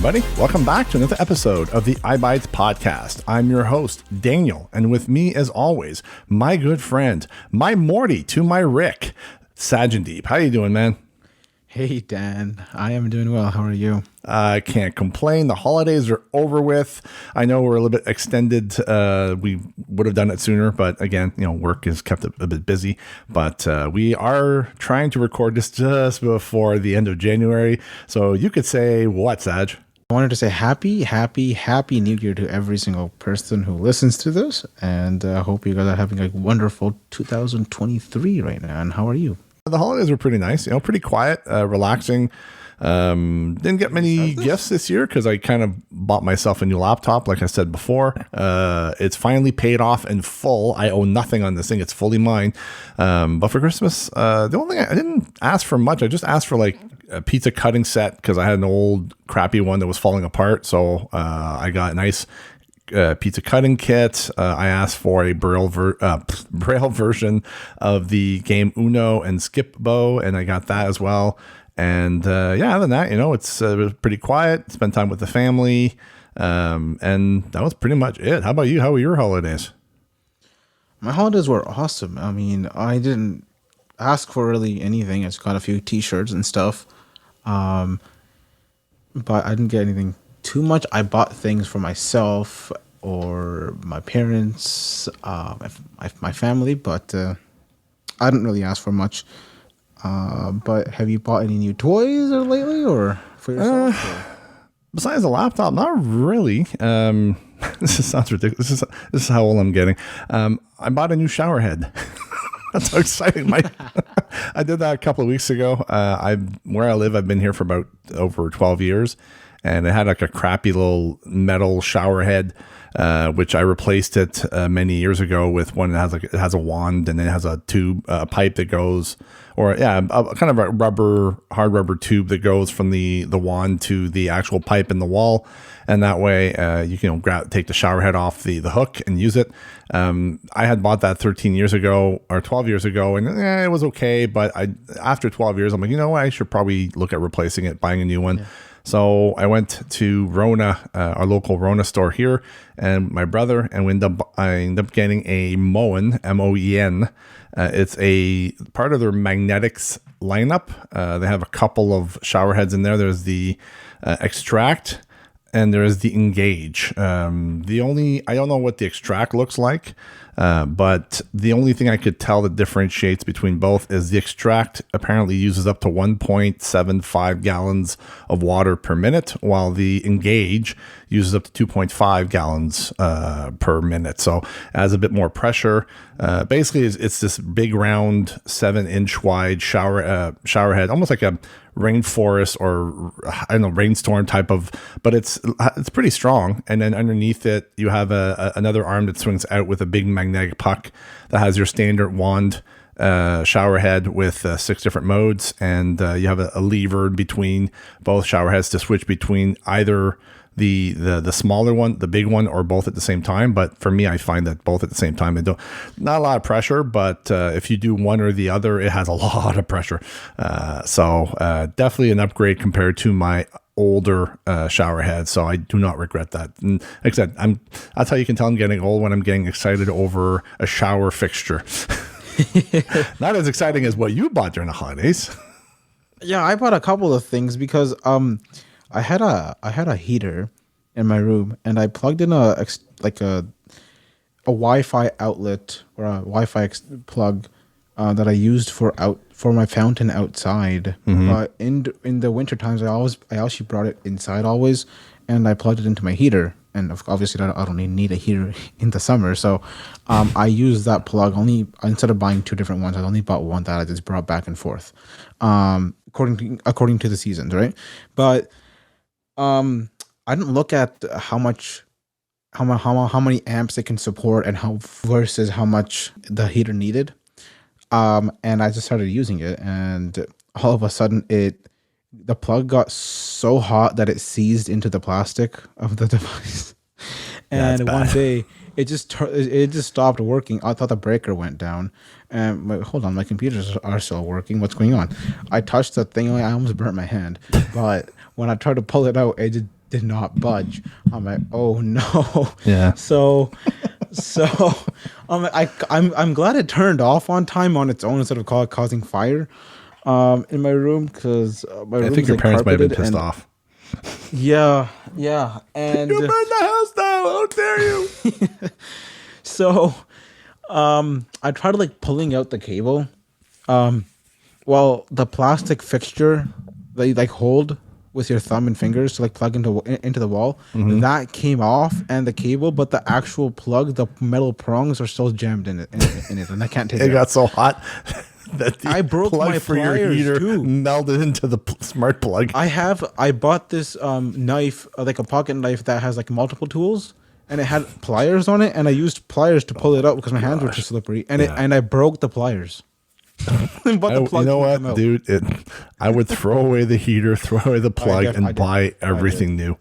everybody. Welcome back to another episode of the eyeBytes podcast. I'm your host, Daniel, and with me, as always, my good friend, my Morty to my Rick, Sajandeep. How you doing, man? Hey, Dan. I am doing well. How are you? I can't complain. The holidays are over with. I know we're a little bit extended. We would have done it sooner, but again, work has kept a bit busy. But we are trying to record this just before the end of January. So you could say what, Saj? I wanted to say happy New Year to every single person who listens to this. And I hope you guys are having a wonderful 2023 right now. And how are you? The holidays were pretty nice, pretty quiet, relaxing. Didn't get many gifts this year because I kind of bought myself a new laptop, like I said before. It's finally paid off in full. I owe nothing on this thing. It's fully mine. But for Christmas, the only thing I didn't ask for much. I just asked for like a pizza cutting set because I had an old crappy one that was falling apart. So I got a nice pizza cutting kit. I asked for a braille version of the game Uno and Skip Bow, and I got that as well. And other than that, it was pretty quiet. Spent time with the family, and that was pretty much it. How about you? How were your holidays? My holidays were awesome. I mean, I didn't ask for really anything. I just got a few T-shirts and stuff, but I didn't get anything too much. I bought things for myself or my parents, my family, but I didn't really ask for much. But have you bought any new toys lately, or for yourself? Besides the laptop, not really. This sounds ridiculous. This is how old I'm getting. I bought a new shower head. That's so exciting. I did that a couple of weeks ago. Where I live, I've been here for about over 12 years. And it had like a crappy little metal shower head, which I replaced it many years ago with one that has a wand, and then it has a tube, pipe that goes, kind of a hard rubber tube that goes from the wand to the actual pipe in the wall, and that way you can take the shower head off the hook and use it. I had bought that 13 years ago or 12 years ago, and it was okay, but after 12 years, I'm like, I should probably look at replacing it, buying a new one. Yeah. So I went to Rona, our local Rona store here, and my brother, and I ended up getting a Moen, M-O-E-N. It's a part of their magnetics lineup. They have a couple of shower heads in there. There's the Extract, and there's the Engage. I don't know what the Extract looks like, but the only thing I could tell that differentiates between both is the Extract apparently uses up to 1.75 gallons of water per minute, while the Engage uses up to 2.5 gallons per minute. So it has a bit more pressure. Basically, it's this big round 7-inch wide shower head, almost like a rainforest or rainstorm type of, but it's pretty strong. And then underneath it, you have another arm that swings out with a big magnetic puck that has your standard wand shower head with 6 different modes, and you have a lever between both shower heads to switch between either the smaller one, the big one, or both at the same time. But for me, I find that both at the same time, not a lot of pressure, but if you do one or the other, it has a lot of pressure. So definitely an upgrade compared to my older shower head. So I do not regret that. And like I said, that's how you can tell I'm getting old, when I'm getting excited over a shower fixture. Not as exciting as what you bought during the holidays. Yeah, I bought a couple of things because I had a heater in my room, and I plugged in a Wi-Fi outlet or a Wi-Fi plug that I used for my fountain outside. Mm-hmm. But in the winter times, I actually brought it inside always, and I plugged it into my heater. And obviously, I don't need a heater in the summer, so I used that plug only. Instead of buying 2 different ones, I only bought one that I just brought back and forth, according to the seasons, right? But I didn't look at how many amps it can support and versus how much the heater needed. And I just started using it, and all of a sudden the plug got so hot that it seized into the plastic of the device. And one day it just stopped working. I thought the breaker went down. And hold on, my computers are still working. What's going on? I touched the thing, I almost burnt my hand. But when I tried to pull it out, it just did not budge. I'm like, oh no. Yeah. So I'm glad it turned off on time on its own instead of causing fire in my room, because my room I think is your like parents might have been carpeted pissed and- off. Yeah, and You burned the house down. How dare you? so I tried like pulling out the cable. Well, the plastic fixture that you like hold with your thumb and fingers to like plug into the wall, that came off, and the cable, but the actual plug, the metal prongs are still jammed in it, and I can't take It it. got so hot that the I broke plug my for your pliers, heater too. melded into the smart plug. I bought this knife, like a pocket knife that has like multiple tools, and it had pliers on it, and I used pliers to pull it out because my hands were too slippery, and I broke the pliers. But the plug, you know what, dude? I would throw away the heater, throw away the plug, and buy everything new.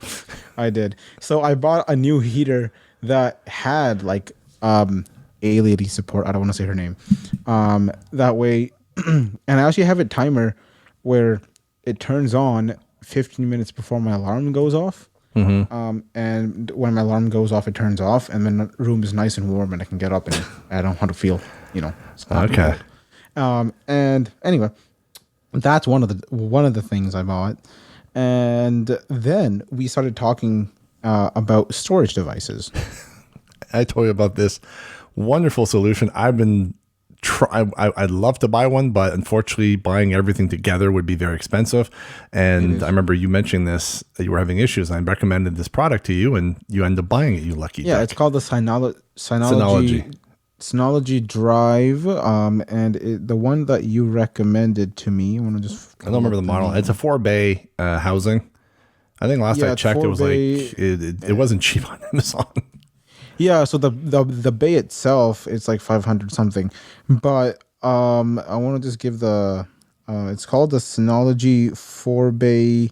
I did. So I bought a new heater that had like A-lady support. I don't want to say her name. That way, and I actually have a timer where it turns on 15 minutes before my alarm goes off. And when my alarm goes off, it turns off, and then the room is nice and warm, and I can get up and I don't want to feel, Okay. And anyway, that's one of the things I bought. And then we started talking about storage devices. I told you about this wonderful solution. I've been I'd love to buy one, but unfortunately buying everything together would be very expensive. And I remember you mentioning this, that you were having issues, and I recommended this product to you, and you ended up buying it, you lucky duck. It's called the Synology Drive. And the one that you recommended to me, I don't remember the model. It's a 4-bay housing. I think last I checked, it was like it wasn't cheap on Amazon. Yeah, so the bay itself, it's like 500 something, but I want to just give it's called the Synology 4-bay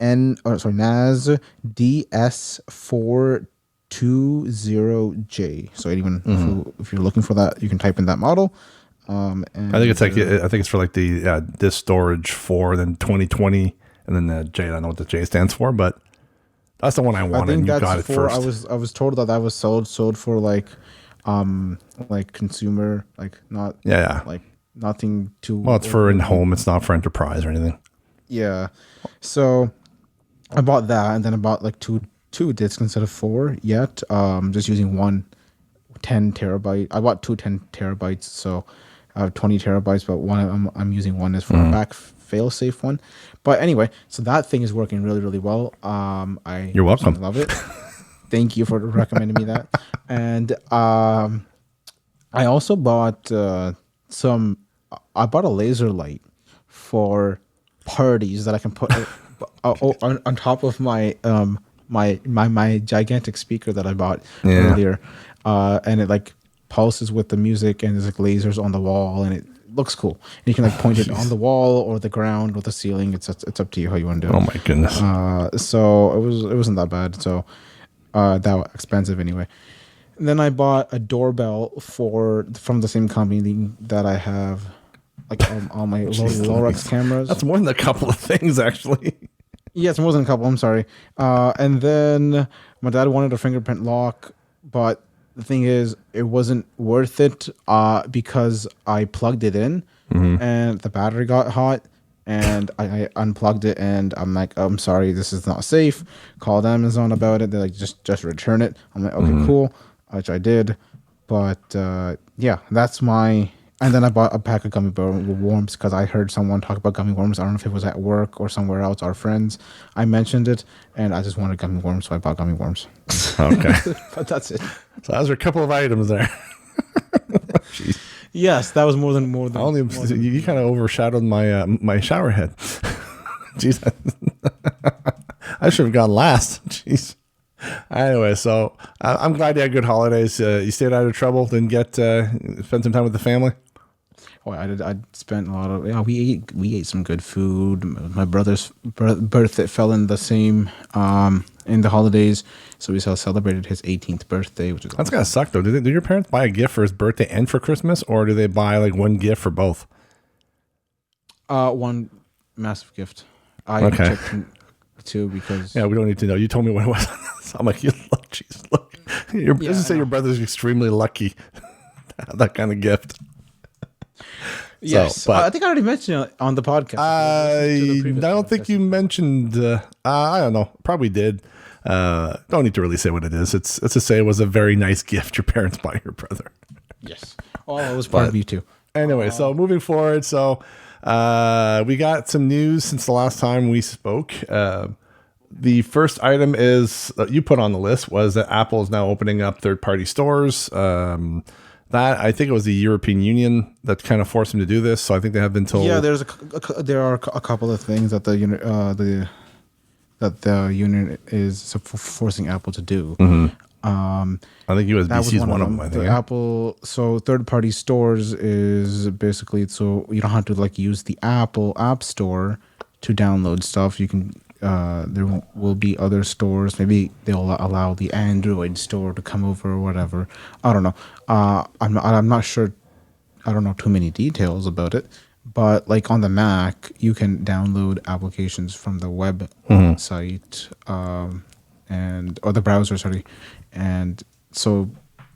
NAS DS420J. So anyone if you're looking for that, you can type in that model. And I think it's like I think it's for like the disk storage 4, then 2020, and then the J. I don't know what the J stands for, but that's the one I wanted. And you got it first. I was told that was sold for like consumer, like not like nothing too. Well, it's for in home. It's not for enterprise or anything. Yeah, so I bought that, and then I bought like two discs instead of 4 yet. Just using one 10 terabyte. I bought 10 terabytes, so I have 20 terabytes, but one I'm using one is for a back fail-safe one. But anyway, so that thing is working really, really well. You're welcome. Love it. Thank you for recommending me that. And I also bought I bought a laser light for parties that I can put on top of my my gigantic speaker that I bought earlier, and it like pulses with the music, and there's like lasers on the wall, and it looks cool. And you can like point it on the wall or the ground or the ceiling. It's up to you how you want to do it. Oh my goodness! So it wasn't that bad. So that was expensive anyway. And then I bought a doorbell from the same company that I have like all my Lorex cameras. That's more than a couple of things, actually. Yeah, it's more than a couple. I'm sorry. And then my dad wanted a fingerprint lock, but the thing is, it wasn't worth it because I plugged it in and the battery got hot, and I unplugged it, and I'm like, I'm sorry, this is not safe. Called Amazon about it. They're like, just return it. I'm like, okay, cool, which I did. But yeah, that's my... And then I bought a pack of gummy worms because I heard someone talk about gummy worms. I don't know if it was at work or somewhere else, our friends. I mentioned it, and I just wanted gummy worms, so I bought gummy worms. Okay. But that's it. So those are a couple of items there. Jeez. Yes, that was more than. You kind of overshadowed my my shower head. Jeez. I should have gone last. Jeez. Anyway, so I'm glad you had good holidays. You stayed out of trouble. Didn't spend some time with the family. Oh, I spent a lot of. Yeah, we ate some good food. My brother's birthday fell in the same in the holidays, so we celebrated his 18th birthday, which is that's gotta suck though. Did your parents buy a gift for his birthday and for Christmas, or do they buy like one gift for both? One massive gift. Okay. too, because Yeah, we don't need to know. You told me what it was. So I'm like, you look, geez, look. Let's say your brother's extremely lucky to have that kind of gift. yes, So, but I think I already mentioned it on the podcast. I don't think you mentioned. I don't know. Probably did. Don't need to really say what it is. It's to say it was a very nice gift your parents bought your brother. Yes. Oh, it was part of you too. Anyway, so moving forward, so we got some news since the last time we spoke. The first item is that you put on the list was that Apple is now opening up third-party stores. That I think it was the European Union that kind of forced them to do this. So I think they have been told. Yeah, there are a couple of things that the union is forcing Apple to do. I think USB-C is one of them. I think Apple. So third-party stores is basically so you don't have to like use the Apple App Store to download stuff. You can. There will be other stores. Maybe they'll allow the Android store to come over or whatever. I don't know. I'm not sure. I don't know too many details about it. But like on the Mac, you can download applications from the website or the browser. Sorry, and so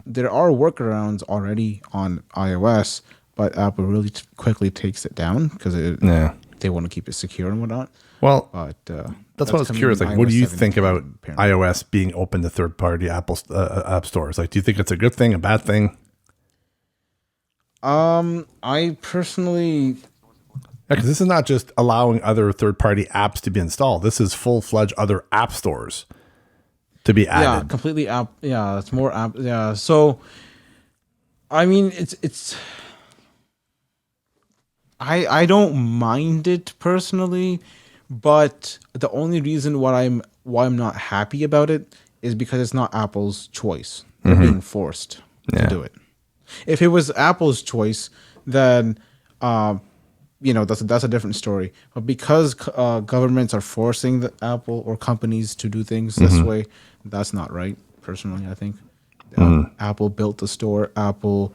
there are workarounds already on iOS, but Apple really quickly takes it down because they want to keep it secure and whatnot. Well, but that's what I was curious. Like, what do you think about iOS being open to third-party Apple app stores? Like, do you think it's a good thing, a bad thing? I personally, because this is not just allowing other third-party apps to be installed. This is full-fledged other app stores to be added. Yeah, completely app. Yeah, it's more app. Yeah, so I mean, it's. I don't mind it personally, but the only reason why I'm not happy about it is because it's not Apple's choice. They're being forced to do it. If it was Apple's choice, then that's a different story. But because governments are forcing the Apple or companies to do things this way, that's not right. Personally, I think Apple built the store. Apple,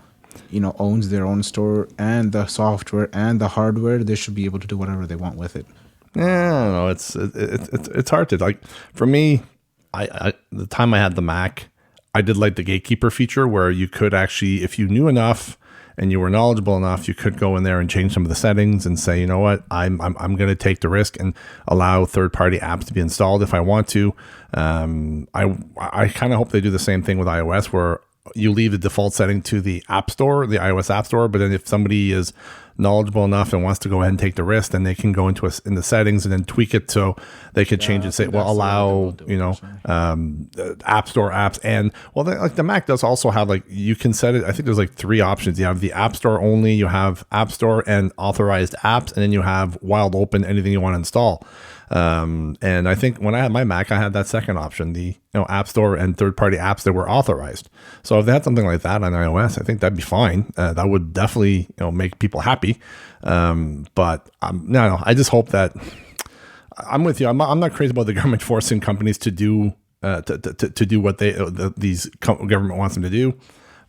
owns their own store and the software and the hardware. They should be able to do whatever they want with it. Yeah, I don't know. It's hard to like. For me, I the time I had the Mac, I did like the gatekeeper feature where you could actually, if you knew enough and you were knowledgeable enough, you could go in there and change some of the settings and say, you know what, I'm going to take the risk and allow third-party apps to be installed if I want to. I kind of hope they do the same thing with iOS, where you leave the default setting to the App Store, the iOS App Store, but then if somebody is knowledgeable enough and wants to go ahead and take the risk, then they can go into in the settings and then tweak it so they could change it. Say, well, allow App Store apps, and like the Mac does also have like you can set it. I think there's like 3 options. You have the App Store only, you have App Store and authorized apps, and then you have wide open anything you want to install. And I think when I had my Mac, I had that second option, the App Store and third-party apps that were authorized. So if they had something like that on iOS, I think that'd be fine. That would definitely make people happy. But no, I just hope that I'm with you. I'm not crazy about the government forcing companies to do to do what these government wants them to do.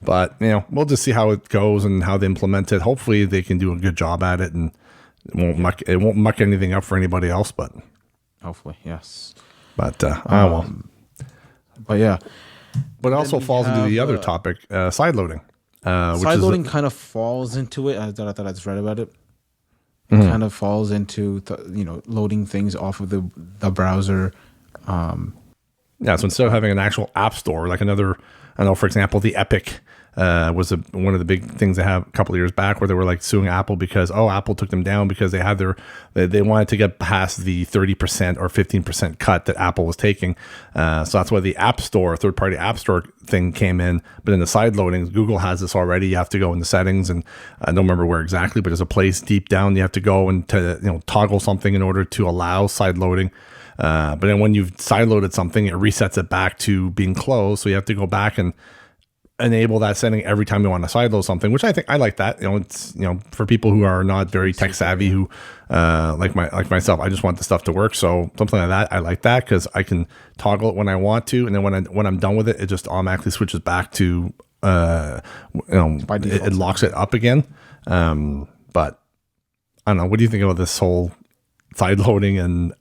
But we'll just see how it goes and how they implement it. Hopefully, they can do a good job at it and. It won't muck anything up for anybody else, but hopefully, yes. But well. But yeah, but it also falls into the other topic, sideloading. Sideloading kind of falls into it. I thought I just read about it. It kind of falls into loading things off of the browser. Yeah, so instead of having an actual app store, like another, I know, for example, the Epic. Was one of the big things they have a couple of years back where they were like suing Apple because Apple took them down because they had they wanted to get past the 30% or 15% cut that Apple was taking. So that's why the App Store, third-party App Store thing came in. But in the side loading, Google has this already. You have to go in the settings, and I don't remember where exactly, but there's a place deep down you have to go and to toggle something in order to allow side loading. But then when you've side loaded something, it resets it back to being closed. So you have to go back and enable that setting every time you want to sideload something, which I think I like that. It's for people who are not very tech savvy, who like myself, I just want the stuff to work. So something like that, I like that because I can toggle it when I want to, and then when I'm done with it, it just automatically switches back to it locks it up again. But I don't know. What do you think about this whole sideloading and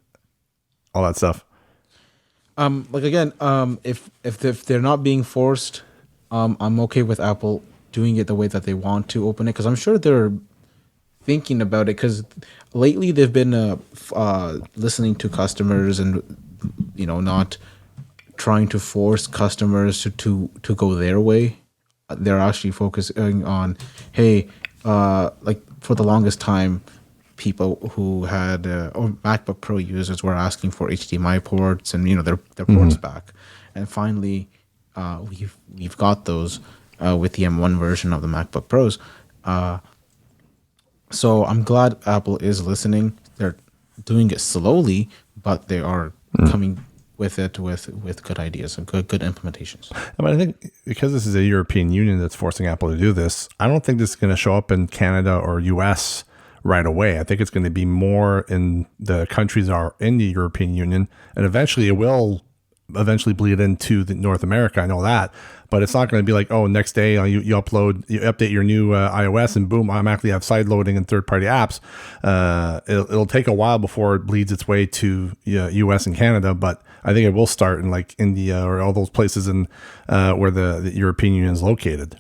all that stuff. Like again, if they're not being forced, I'm okay with Apple doing it the way that they want to open it, because I'm sure they're thinking about it, because lately they've been listening to customers and not trying to force customers to go their way. They're actually focusing on, hey, like for the longest time, people who had or MacBook Pro users were asking for HDMI ports and their ports back, and finally we've got those with the M1 version of the MacBook Pros. So I'm glad Apple is listening. They're doing it slowly, but they are coming with it with good ideas and good implementations. I think because this is a European Union that's forcing Apple to do this, I don't think this is going to show up in Canada or US right away. I think it's going to be more in the countries that are in the European Union, and eventually it will bleed into the North America. I know that, but it's not going to be like, oh, next day you update your new iOS and boom, automatically have side loading and third-party apps. It'll take a while before it bleeds its way to US and Canada, but I think it will start in like India or all those places in where the European Union is located.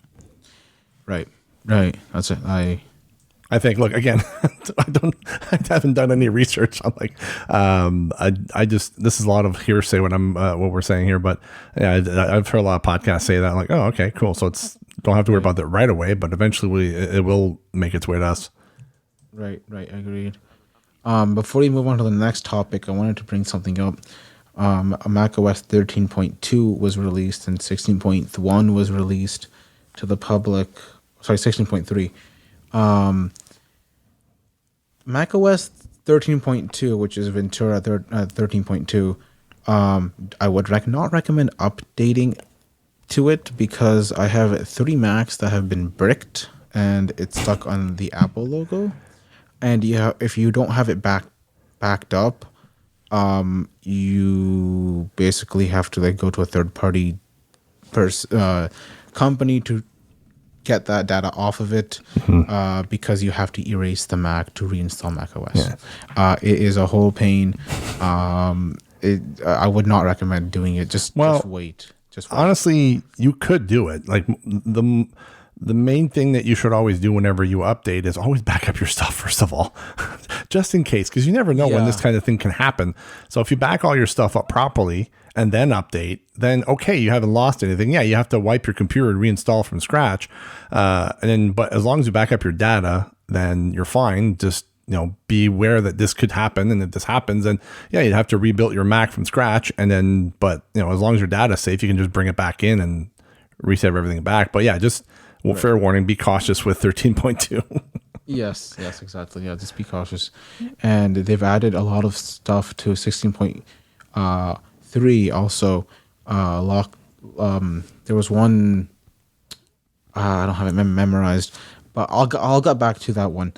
Right. That's it. I think, look, again, I haven't done any research. I'm like, this is a lot of hearsay what we're saying here, but yeah, I've heard a lot of podcasts say that. I'm like, oh, okay, cool. So don't have to worry about that right away, but eventually it will make its way to us. Right. Agreed. Before we move on to the next topic, I wanted to bring something up. macOS 13.2 was released and 16.1 was released to the public. Sorry, 16.3. macOS 13.2, which is Ventura 13.2, I would not recommend updating to it, because I have 3 Macs that have been bricked and it's stuck on the Apple logo, and if you don't have it backed up, you basically have to go to a third-party company to get that data off of it, because you have to erase the Mac to reinstall macOS. Yeah. It is a whole pain. I would not recommend doing it. Just wait. Honestly, you could do it. Like the main thing that you should always do whenever you update is always back up your stuff, first of all, just in case, because you never know when this kind of thing can happen. So if you back all your stuff up properly and then update, then okay, you haven't lost anything. Yeah, you have to wipe your computer and reinstall from scratch. But as long as you back up your data, then you're fine. Just be aware that this could happen, and if this happens, then you'd have to rebuild your Mac from scratch. And then, but as long as your data's safe, you can just bring it back in and reset everything back. But yeah, just fair warning, be cautious with 13.2. Yes, exactly. Yeah, just be cautious. And they've added a lot of stuff to 16.3 also. There was one, I don't have it memorized, but I'll get back to that one.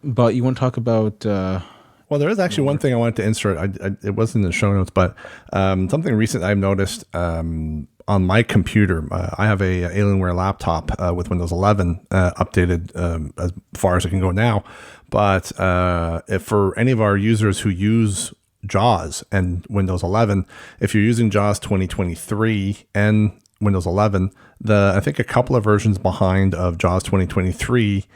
But you want to talk about... Well, there is actually one thing I wanted to insert. It wasn't in the show notes, but something recent I've noticed on my computer. I have a Alienware laptop with Windows 11 updated as far as it can go now. But if for any of our users who use JAWS and Windows 11, if you're using JAWS 2023 and Windows 11, I think a couple of versions behind of JAWS 2023.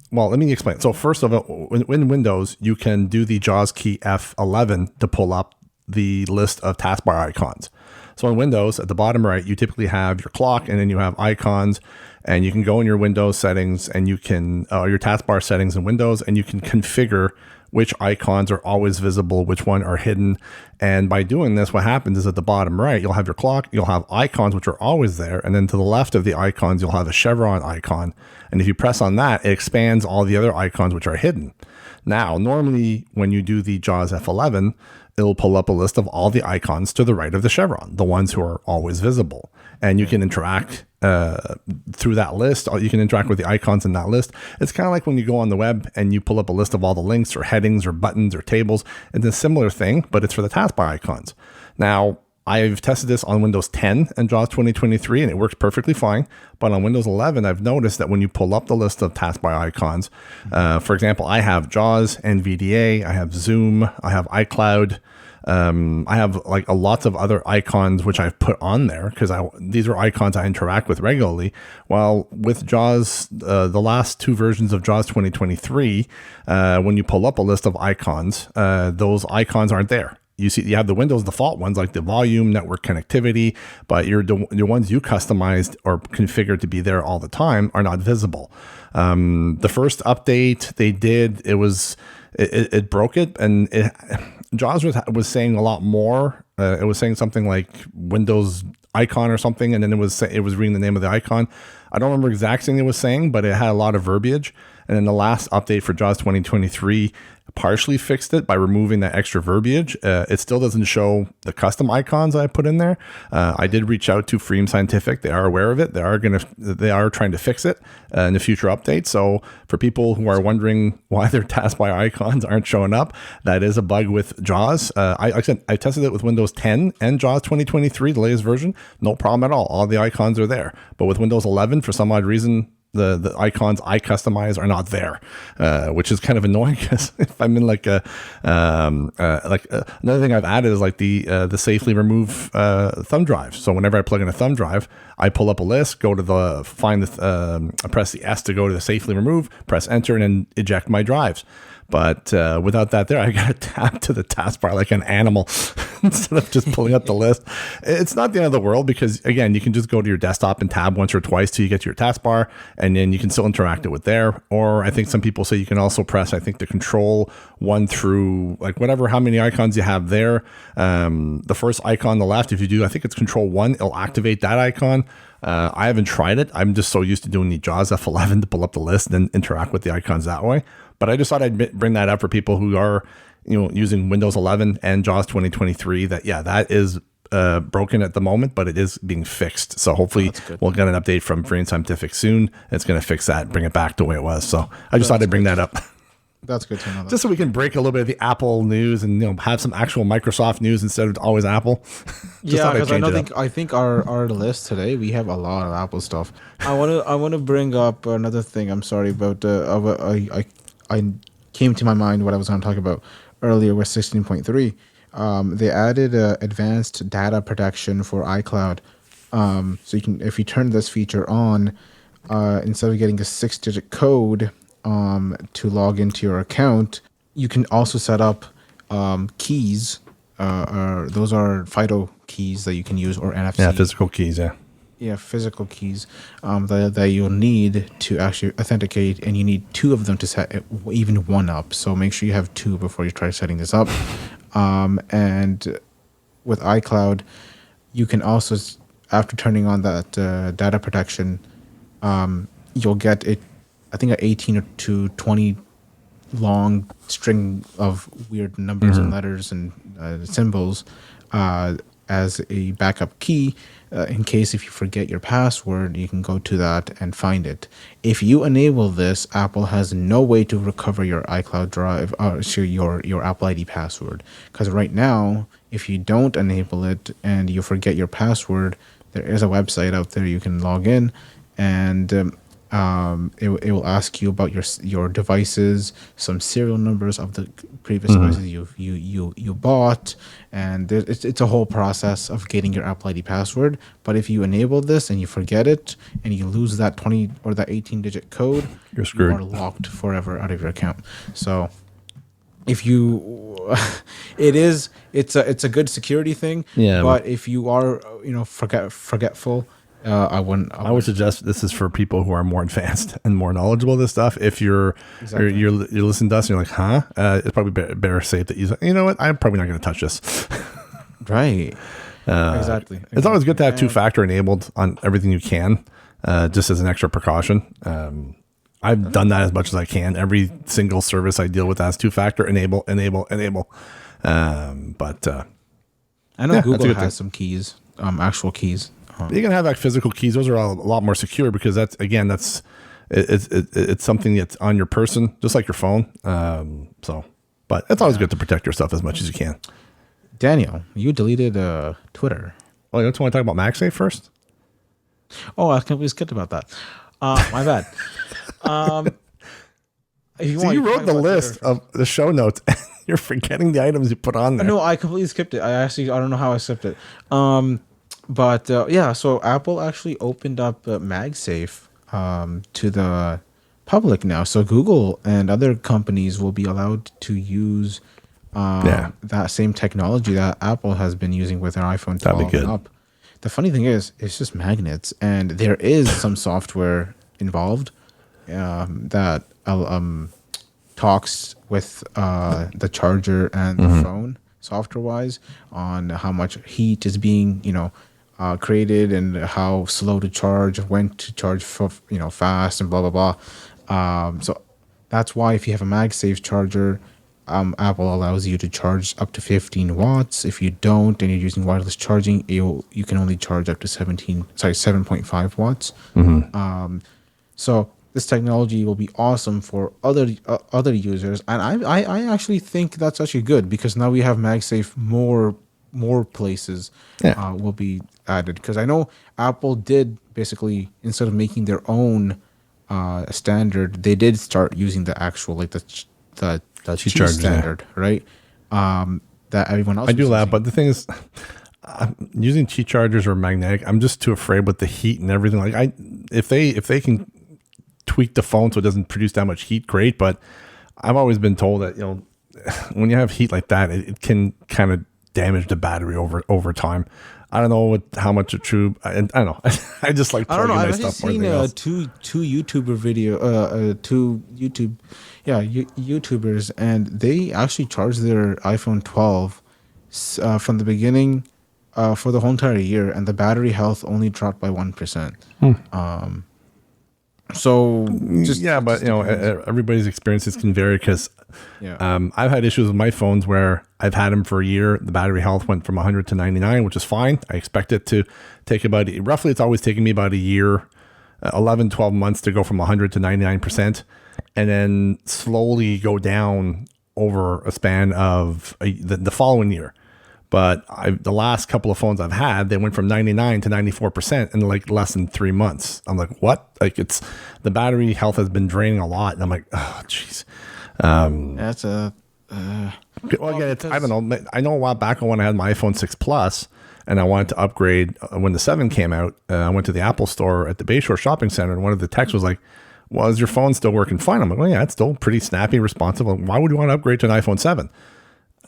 Well, let me explain. So first of all, in Windows, you can do the JAWS key F11 to pull up the list of taskbar icons. So in Windows, at the bottom right, you typically have your clock, and then you have icons, and you can go in your Windows settings, and you can, your taskbar settings in Windows, and you can configure which icons are always visible, which one are hidden. And by doing this, what happens is at the bottom right, you'll have your clock, you'll have icons, which are always there. And then to the left of the icons, you'll have a chevron icon. And if you press on that, it expands all the other icons, which are hidden. Now, normally when you do the JAWS F11, it'll pull up a list of all the icons to the right of the chevron, the ones who are always visible. And you can interact through that list. You can interact with the icons in that list. It's kind of like when you go on the web and you pull up a list of all the links or headings or buttons or tables. It's a similar thing, but it's for the taskbar icons. Now, I've tested this on Windows 10 and JAWS 2023, and it works perfectly fine. But on Windows 11, I've noticed that when you pull up the list of taskbar icons, for example, I have JAWS, NVDA, I have Zoom, I have iCloud. I have like lots of other icons which I've put on there because these are icons I interact with regularly. While with JAWS, the last two versions of JAWS 2023, when you pull up a list of icons, those icons aren't there. You have the Windows default ones like the volume, network connectivity, but your ones you customized or configured to be there all the time are not visible. The first update they did, it broke it, and JAWS was saying a lot more. It was saying something like Windows icon or something, and then it was reading the name of the icon. I don't remember the exact thing it was saying, but it had a lot of verbiage. And then the last update for JAWS 2023 partially fixed it by removing that extra verbiage. It still doesn't show the custom icons I put in there. I did reach out to Freedom Scientific. They are aware of it. They are trying to fix it in the future updates. So for people who are wondering why their taskbar icons aren't showing up, that is a bug with JAWS. I tested it with Windows 10 and JAWS 2023, the latest version. No problem at all. All the icons are there. But with Windows 11, for some odd reason, the icons I customize are not there, which is kind of annoying because if I'm in another thing I've added is like the safely remove thumb drive. So whenever I plug in a thumb drive, I pull up a list, go to I press the S to go to the safely remove, press enter, and then eject my drives. But without that there, I got to tap to the taskbar like an animal instead of just pulling up the list. It's not the end of the world because, again, you can just go to your desktop and tab once or twice till you get to your taskbar, and then you can still interact it with there. Or I think some people say you can also press, I think, the control 1 through like whatever, how many icons you have there. The first icon on the left, if you do, I think it's control 1, it'll activate that icon. I haven't tried it. I'm just so used to doing the JAWS F11 to pull up the list and then interact with the icons that way. But I just thought I'd bring that up for people who are, using Windows 11 and JAWS 2023. That is broken at the moment, but it is being fixed. So hopefully we'll get an update from Freedom Scientific soon. It's going to fix that and bring it back the way it was. So I just thought I'd bring that up. That's good to know. Just so we can break a little bit of the Apple news and have some actual Microsoft news instead of always Apple. Yeah, because I think our list today we have a lot of Apple stuff. I want to bring up another thing. I'm sorry about I came to my mind what I was going to talk about earlier with 16.3. They added advanced data protection for iCloud. So you can, if you turn this feature on, instead of getting a 6-digit code to log into your account, you can also set up keys. Those are FIDO keys that you can use, or NFC. Yeah, physical keys. Yeah, physical keys that you'll need to actually authenticate, and you need 2 of them to set even one up. So make sure you have 2 before you try setting this up. And with iCloud, you can also, after turning on that data protection, you'll get it. I think an 18 to 20 long string of weird numbers and letters and symbols as a backup key. In case if you forget your password, you can go to that and find it. If you enable this, Apple has no way to recover your iCloud drive, your Apple ID password. Because right now, if you don't enable it and you forget your password, there is a website out there you can log in, and it will ask you about your devices, some serial numbers of the previous devices you bought, and it's a whole process of getting your Apple ID password. But if you enable this and you forget it and you lose that 20 or that 18-digit code, you're screwed. You are locked forever out of your account. So if you, it's a good security thing. Yeah. But if you are forgetful. I would suggest this is for people who are more advanced and more knowledgeable of this stuff. If you're listening to us and you're like, huh? It's probably better safe that you know what? I'm probably not going to touch this. Right. Exactly. It's always good to have 2-factor enabled on everything you can, just as an extra precaution. I've done that as much as I can. Every single service I deal with has 2-factor enable. But I know Google has some keys, actual keys. You can have like physical keys. Those are a lot more secure because it's something that's on your person, just like your phone. But it's always good to protect yourself as much as you can. Daniel, you deleted Twitter. Oh, you don't want to talk about MagSafe first? Oh, I completely skipped about that. My bad. You wrote the list of the show notes. You're forgetting the items you put on there. No, I completely skipped it. I don't know how I skipped it. But yeah, so Apple actually opened up MagSafe to the public now. So Google and other companies will be allowed to use that same technology that Apple has been using with their iPhone 12 and up. The funny thing is, it's just magnets, and there is some software involved that talks with the charger and the phone software-wise on how much heat is being, created and how slow to charge, when to charge fast, and blah blah blah. So that's why if you have a MagSafe charger, Apple allows you to charge up to 15 watts. If you don't and you're using wireless charging, you can only charge up to 7.5 watts. So this technology will be awesome for other users, and I actually think that's actually good, because now we have MagSafe more places will be added, because I know Apple did basically, instead of making their own standard, they did start using the actual the cheap standard, right? That everyone else. I do that, but the thing is, using cheap chargers or magnetic, I'm just too afraid with the heat and everything. Like if they can tweak the phone so it doesn't produce that much heat, great. But I've always been told that when you have heat like that, it can kind of damage the battery over time. I don't know how much it's true. I don't know. I just like plugging my stuff more than else. Two YouTubers, and they actually charged their iPhone 12 from the beginning for the whole entire year, and the battery health only dropped by 1%. But everybody's experiences can vary, because I've had issues with my phones where I've had them for a year. The battery health went from 100 to 99, which is fine. I expect it to take roughly it's always taken me about a year, 11, 12 months to go from 100 to 99%, and then slowly go down over a span of the following year. But the last couple of phones I've had, they went from 99 to 94% in like less than 3 months. I'm like, what? Like the battery health has been draining a lot. And I'm like, oh, jeez. That's a... well, again, I don't know. I know a while back when I had my iPhone 6 Plus and I wanted to upgrade when the 7 came out. I went to the Apple store at the Bayshore Shopping Center, and one of the techs was like, well, is your phone still working fine? I'm like, well, yeah, it's still pretty snappy, responsive. Why would you want to upgrade to an iPhone 7?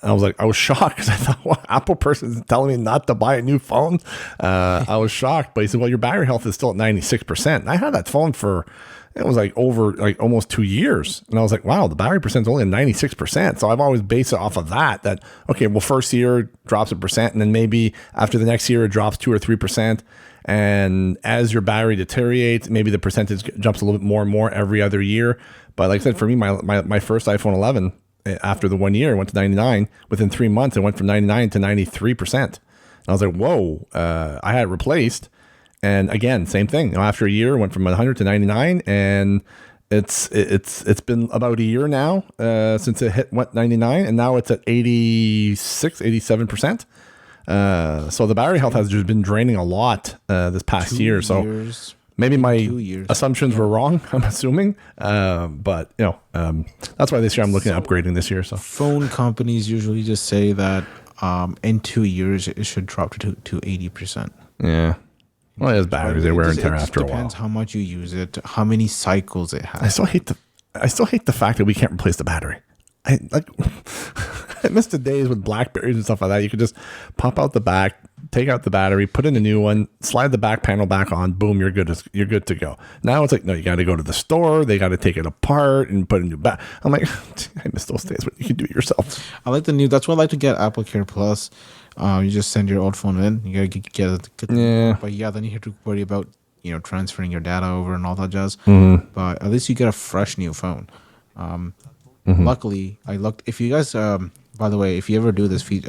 I was shocked, because I thought, well, Apple person is telling me not to buy a new phone. I was shocked, but he said, well, your battery health is still at 96%. And I had that phone for, it was like over like almost 2 years. And I was like, wow, the battery percent is only at 96%. So I've always based it off of that, okay, well, first year it drops 1%, and then maybe after the next year it drops 2 or 3%. And as your battery deteriorates, maybe the percentage jumps a little bit more and more every other year. But like I said, for me, my first iPhone 11, after the 1 year, went to 99. Within 3 months, it went from 99 to 93%. And I was like, whoa, I had it replaced. And again, same thing. After a year, it went from 100 to 99. And it's been about a year now since it went 99. And now it's at 86, 87%. So the battery health has just been draining a lot this past year. So maybe my assumptions were wrong, I'm assuming. But that's why this year I'm looking at upgrading this year. So phone companies usually just say that in 2 years it should drop to 80%. Yeah. Well, it has batteries. They wear and tear after a while. It depends how much you use it, how many cycles it has. I still hate the fact that we can't replace the battery. I miss the days with Blackberries and stuff like that. You could just pop out the back, take out the battery, put in a new one, slide the back panel back on, boom, you're good to go. Now it's like, no, you got to go to the store, they got to take it apart and put a new back. I'm like, I miss those days when you can do it yourself. I like that's why I like to get Apple Care Plus. You just send your old phone in, you got to get but then you have to worry about transferring your data over and all that jazz. But at least you get a fresh new phone. Luckily, I looked. If you guys, by the way, if you ever do this feed,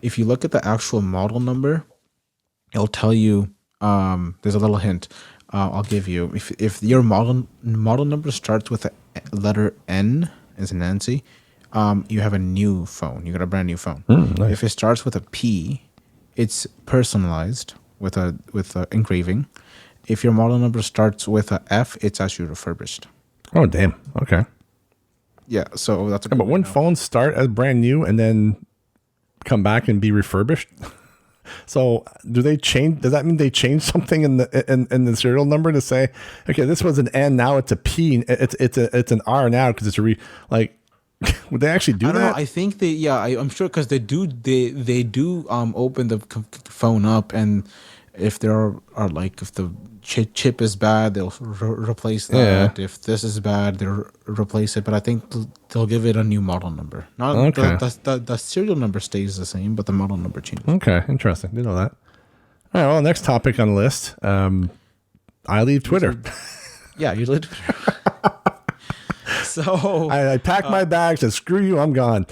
if you look at the actual model number, it'll tell you. There's a little hint I'll give you. If your model number starts with a letter N as in Nancy, you have a new phone. You got a brand new phone. Nice. If it starts with a P, it's personalized with a engraving. If your model number starts with a F, it's actually refurbished. Oh, damn. Okay. Yeah, so that's a Yeah, but when phones start as brand new and then come back and be refurbished, so do they change? Does that mean they change something in the serial number to say, okay, this was an N, now it's a P, it's an R now because it's a like? Would they actually do I don't that? know. I think I'm sure because they do open the phone up, and if there are like if the chip is bad, they'll replace that. Yeah. If this is bad, they'll replace it. But I think they'll give it a new model number. Not Okay. the serial number stays the same, but the model number changes. Okay, interesting. Didn't know that. All right. Well, next topic on the list. I leave Twitter. Yeah, you leave Twitter. So I packed my bags and screw you, I'm gone.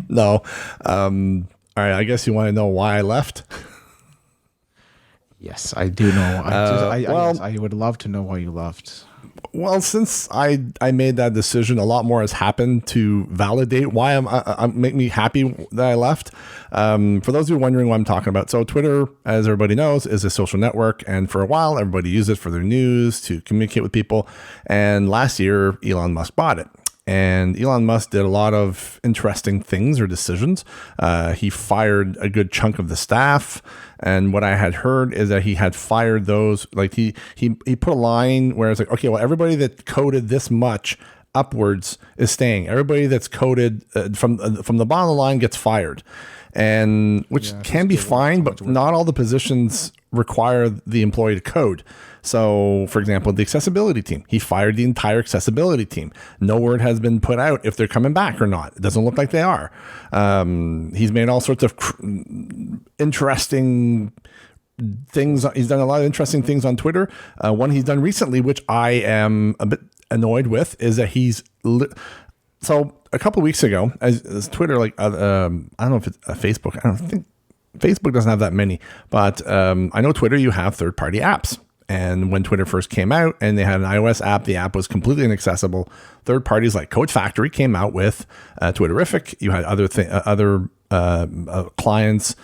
No. All right. I guess you want to know why I left. yes, I do know. I would love to know why you left. Well, since I made that decision, a lot more has happened to validate why make me happy that I left. For those of you wondering what I'm talking about, so Twitter, as everybody knows, is a social network, and for a while, everybody used it for their news to communicate with people. And last year, Elon Musk bought it. And Elon Musk did a lot of interesting things or decisions. He fired a good chunk of the staff. And what I had heard is that he had fired those, like he put a line where it's like, okay, well, everybody that coded this much upwards is staying. Everybody that's coded from the bottom of the line gets fired. And which can be fine, but not all the positions require the employee to code. So, for example, the accessibility team, he fired the entire accessibility team. No word has been put out if they're coming back or not. It doesn't look like they are. He's made all sorts of interesting things. He's done a lot of interesting things on Twitter. One he's done recently, which I am a bit annoyed with, is that so a couple of weeks ago, as Twitter, like, I don't know if it's Facebook. I don't think Facebook doesn't have that many, but I know Twitter, you have third-party apps. And when Twitter first came out and they had an iOS app, the app was completely inaccessible. Third parties like Code Factory came out with Twitterific. You had other clients.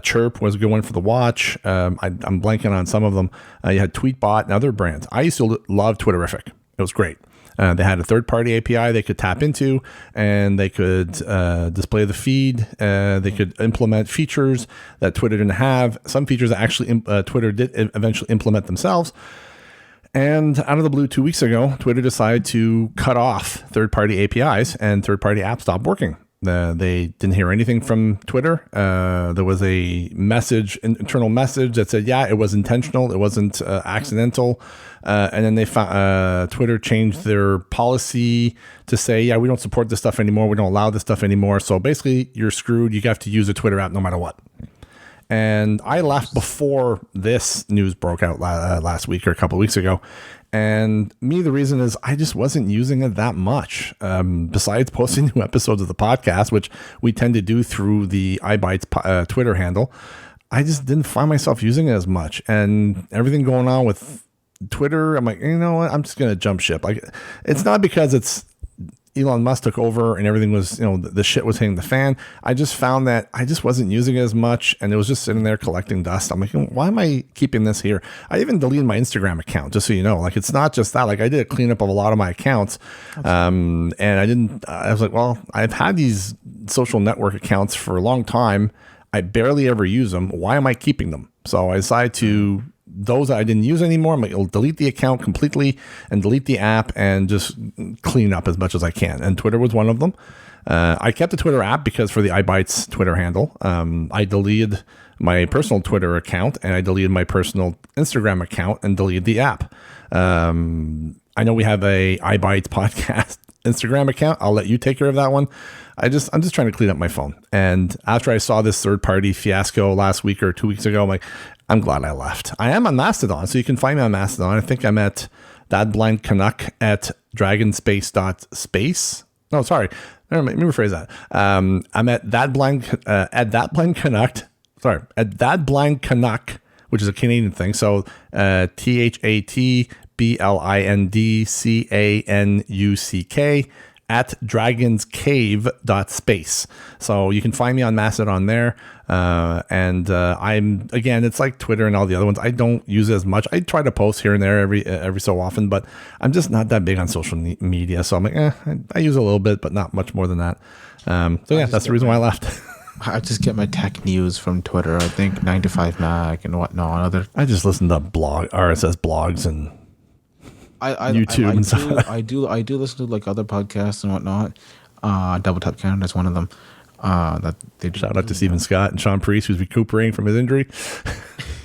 Chirp was a good one for the watch. I'm blanking on some of them. You had Tweetbot and other brands. I used to love Twitterific. It was great. They had a third-party API they could tap into, and they could display the feed. They could implement features that Twitter didn't have. Some features that actually Twitter did eventually implement themselves. And out of the blue, 2 weeks ago, Twitter decided to cut off third-party APIs, and third-party apps stopped working. They didn't hear anything from Twitter. There was a internal message that said, yeah, it was intentional. It wasn't accidental. And then they found Twitter changed their policy to say, yeah, we don't support this stuff anymore. We don't allow this stuff anymore. So basically, you're screwed. You have to use a Twitter app no matter what. And I left before this news broke out last week or a couple of weeks ago. And the reason is I just wasn't using it that much. Besides posting new episodes of the podcast, which we tend to do through the eyeBytes Twitter handle, I just didn't find myself using it as much. And everything going on with Twitter, I'm like, you know what? I'm just going to jump ship. Like, it's not because it's Elon Musk took over and everything was, the shit was hitting the fan. I just found that I just wasn't using it as much, and it was just sitting there collecting dust. I'm like, why am I keeping this here? I even deleted my Instagram account, just so you know. Like, it's not just that. Like, I did a cleanup of a lot of my accounts, and I was like, well, I've had these social network accounts for a long time. I barely ever use them. Why am I keeping them? So I decided to, those I didn't use anymore, I'm like, I'll delete the account completely and delete the app and just clean up as much as I can. And Twitter was one of them. I kept the Twitter app because for the eyeBytes Twitter handle, I deleted my personal Twitter account and I deleted my personal Instagram account and deleted the app. I know we have a eyeBytes podcast Instagram account. I'll let you take care of that one. I'm just trying to clean up my phone. And after I saw this third-party fiasco last week or 2 weeks ago, I'm like, I'm glad I left. I am on Mastodon, so you can find me on Mastodon. I think I'm at That Blind Canuck at dragonspace.space. No, sorry. Let me rephrase that. I'm at That Blind Canuck. Sorry, at That Blind Canuck, which is a Canadian thing. So ThatBlindCanuck at dragonscave.space. So you can find me on Mastodon there. And I'm, again, it's like Twitter and all the other ones. I don't use it as much. I try to post here and there every so often, but I'm just not that big on social media. So I'm like, I use a little bit, but not much more than that. So yeah, that's the reason why I left. I just get my tech news from Twitter. I think 9to5Mag and whatnot. I just listen to RSS blogs and YouTube and stuff. I do listen to like other podcasts and whatnot. Double Tap Canada is one of them. That they do. Shout out to Stephen Scott and Sean Priest, who's recuperating from his injury.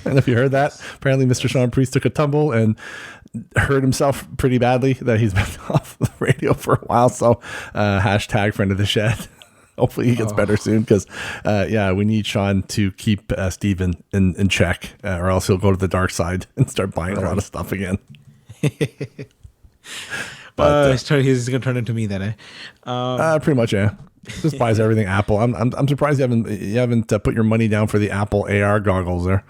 And if you heard that, apparently Mr. Sean Priest took a tumble and hurt himself pretty badly. That he's been off the radio for a while. So hashtag friend of the shed. Hopefully he gets better soon because, we need Sean to keep Steven in check or else he'll go to the dark side and start buying a lot of stuff again. But he's going to turn into me then, eh? Pretty much, yeah. Just buys everything Apple. I'm surprised you haven't put your money down for the Apple AR goggles there.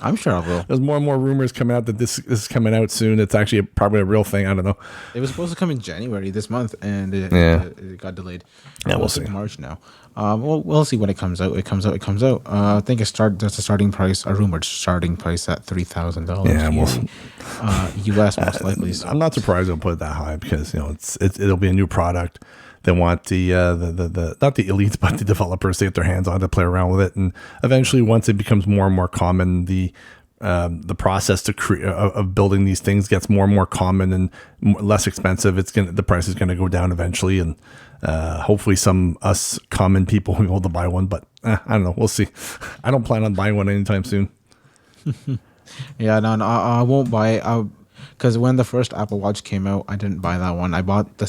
I'm sure I will. There's more and more rumors coming out that this is coming out soon. It's actually probably a real thing. I don't know. It was supposed to come in January this month, and it got delayed. Yeah, we'll see. March now. We'll see when it comes out. It comes out. I think that's a starting price, a rumored starting price at $3,000. Yeah, US most likely. So. I'm not surprised they'll put it that high because it'll be a new product. They want the not the elites, but the developers to get their hands on to play around with it, and eventually, once it becomes more and more common, the process of building these things gets more and more common and less expensive. The price is gonna go down eventually, and hopefully, us common people will be able to buy one. But I don't know. We'll see. I don't plan on buying one anytime soon. Yeah, no, I won't buy it. Because when the first Apple Watch came out, I didn't buy that one. I bought the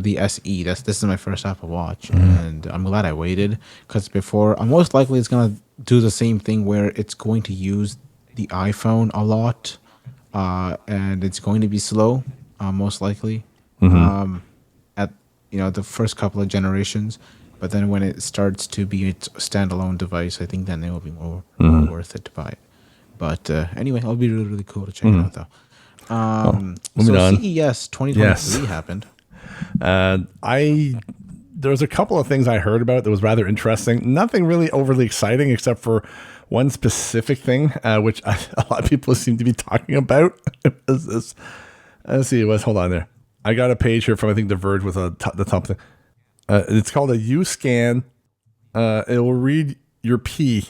the SE. This is my first Apple Watch, and I'm glad I waited. Because before, most likely it's gonna do the same thing where it's going to use the iPhone a lot, and it's going to be slow, most likely, at the first couple of generations. But then when it starts to be its standalone device, I think then it will be more worth it to buy it. But anyway, it'll be really, really cool to check it out, though. Moving on. CES 2023 happened. There was a couple of things I heard about that was rather interesting. Nothing really overly exciting except for one specific thing, which a lot of people seem to be talking about. Let's see. Hold on there. I got a page here from I think The Verge with the top thing. It's called a U-Scan. It will read your pee.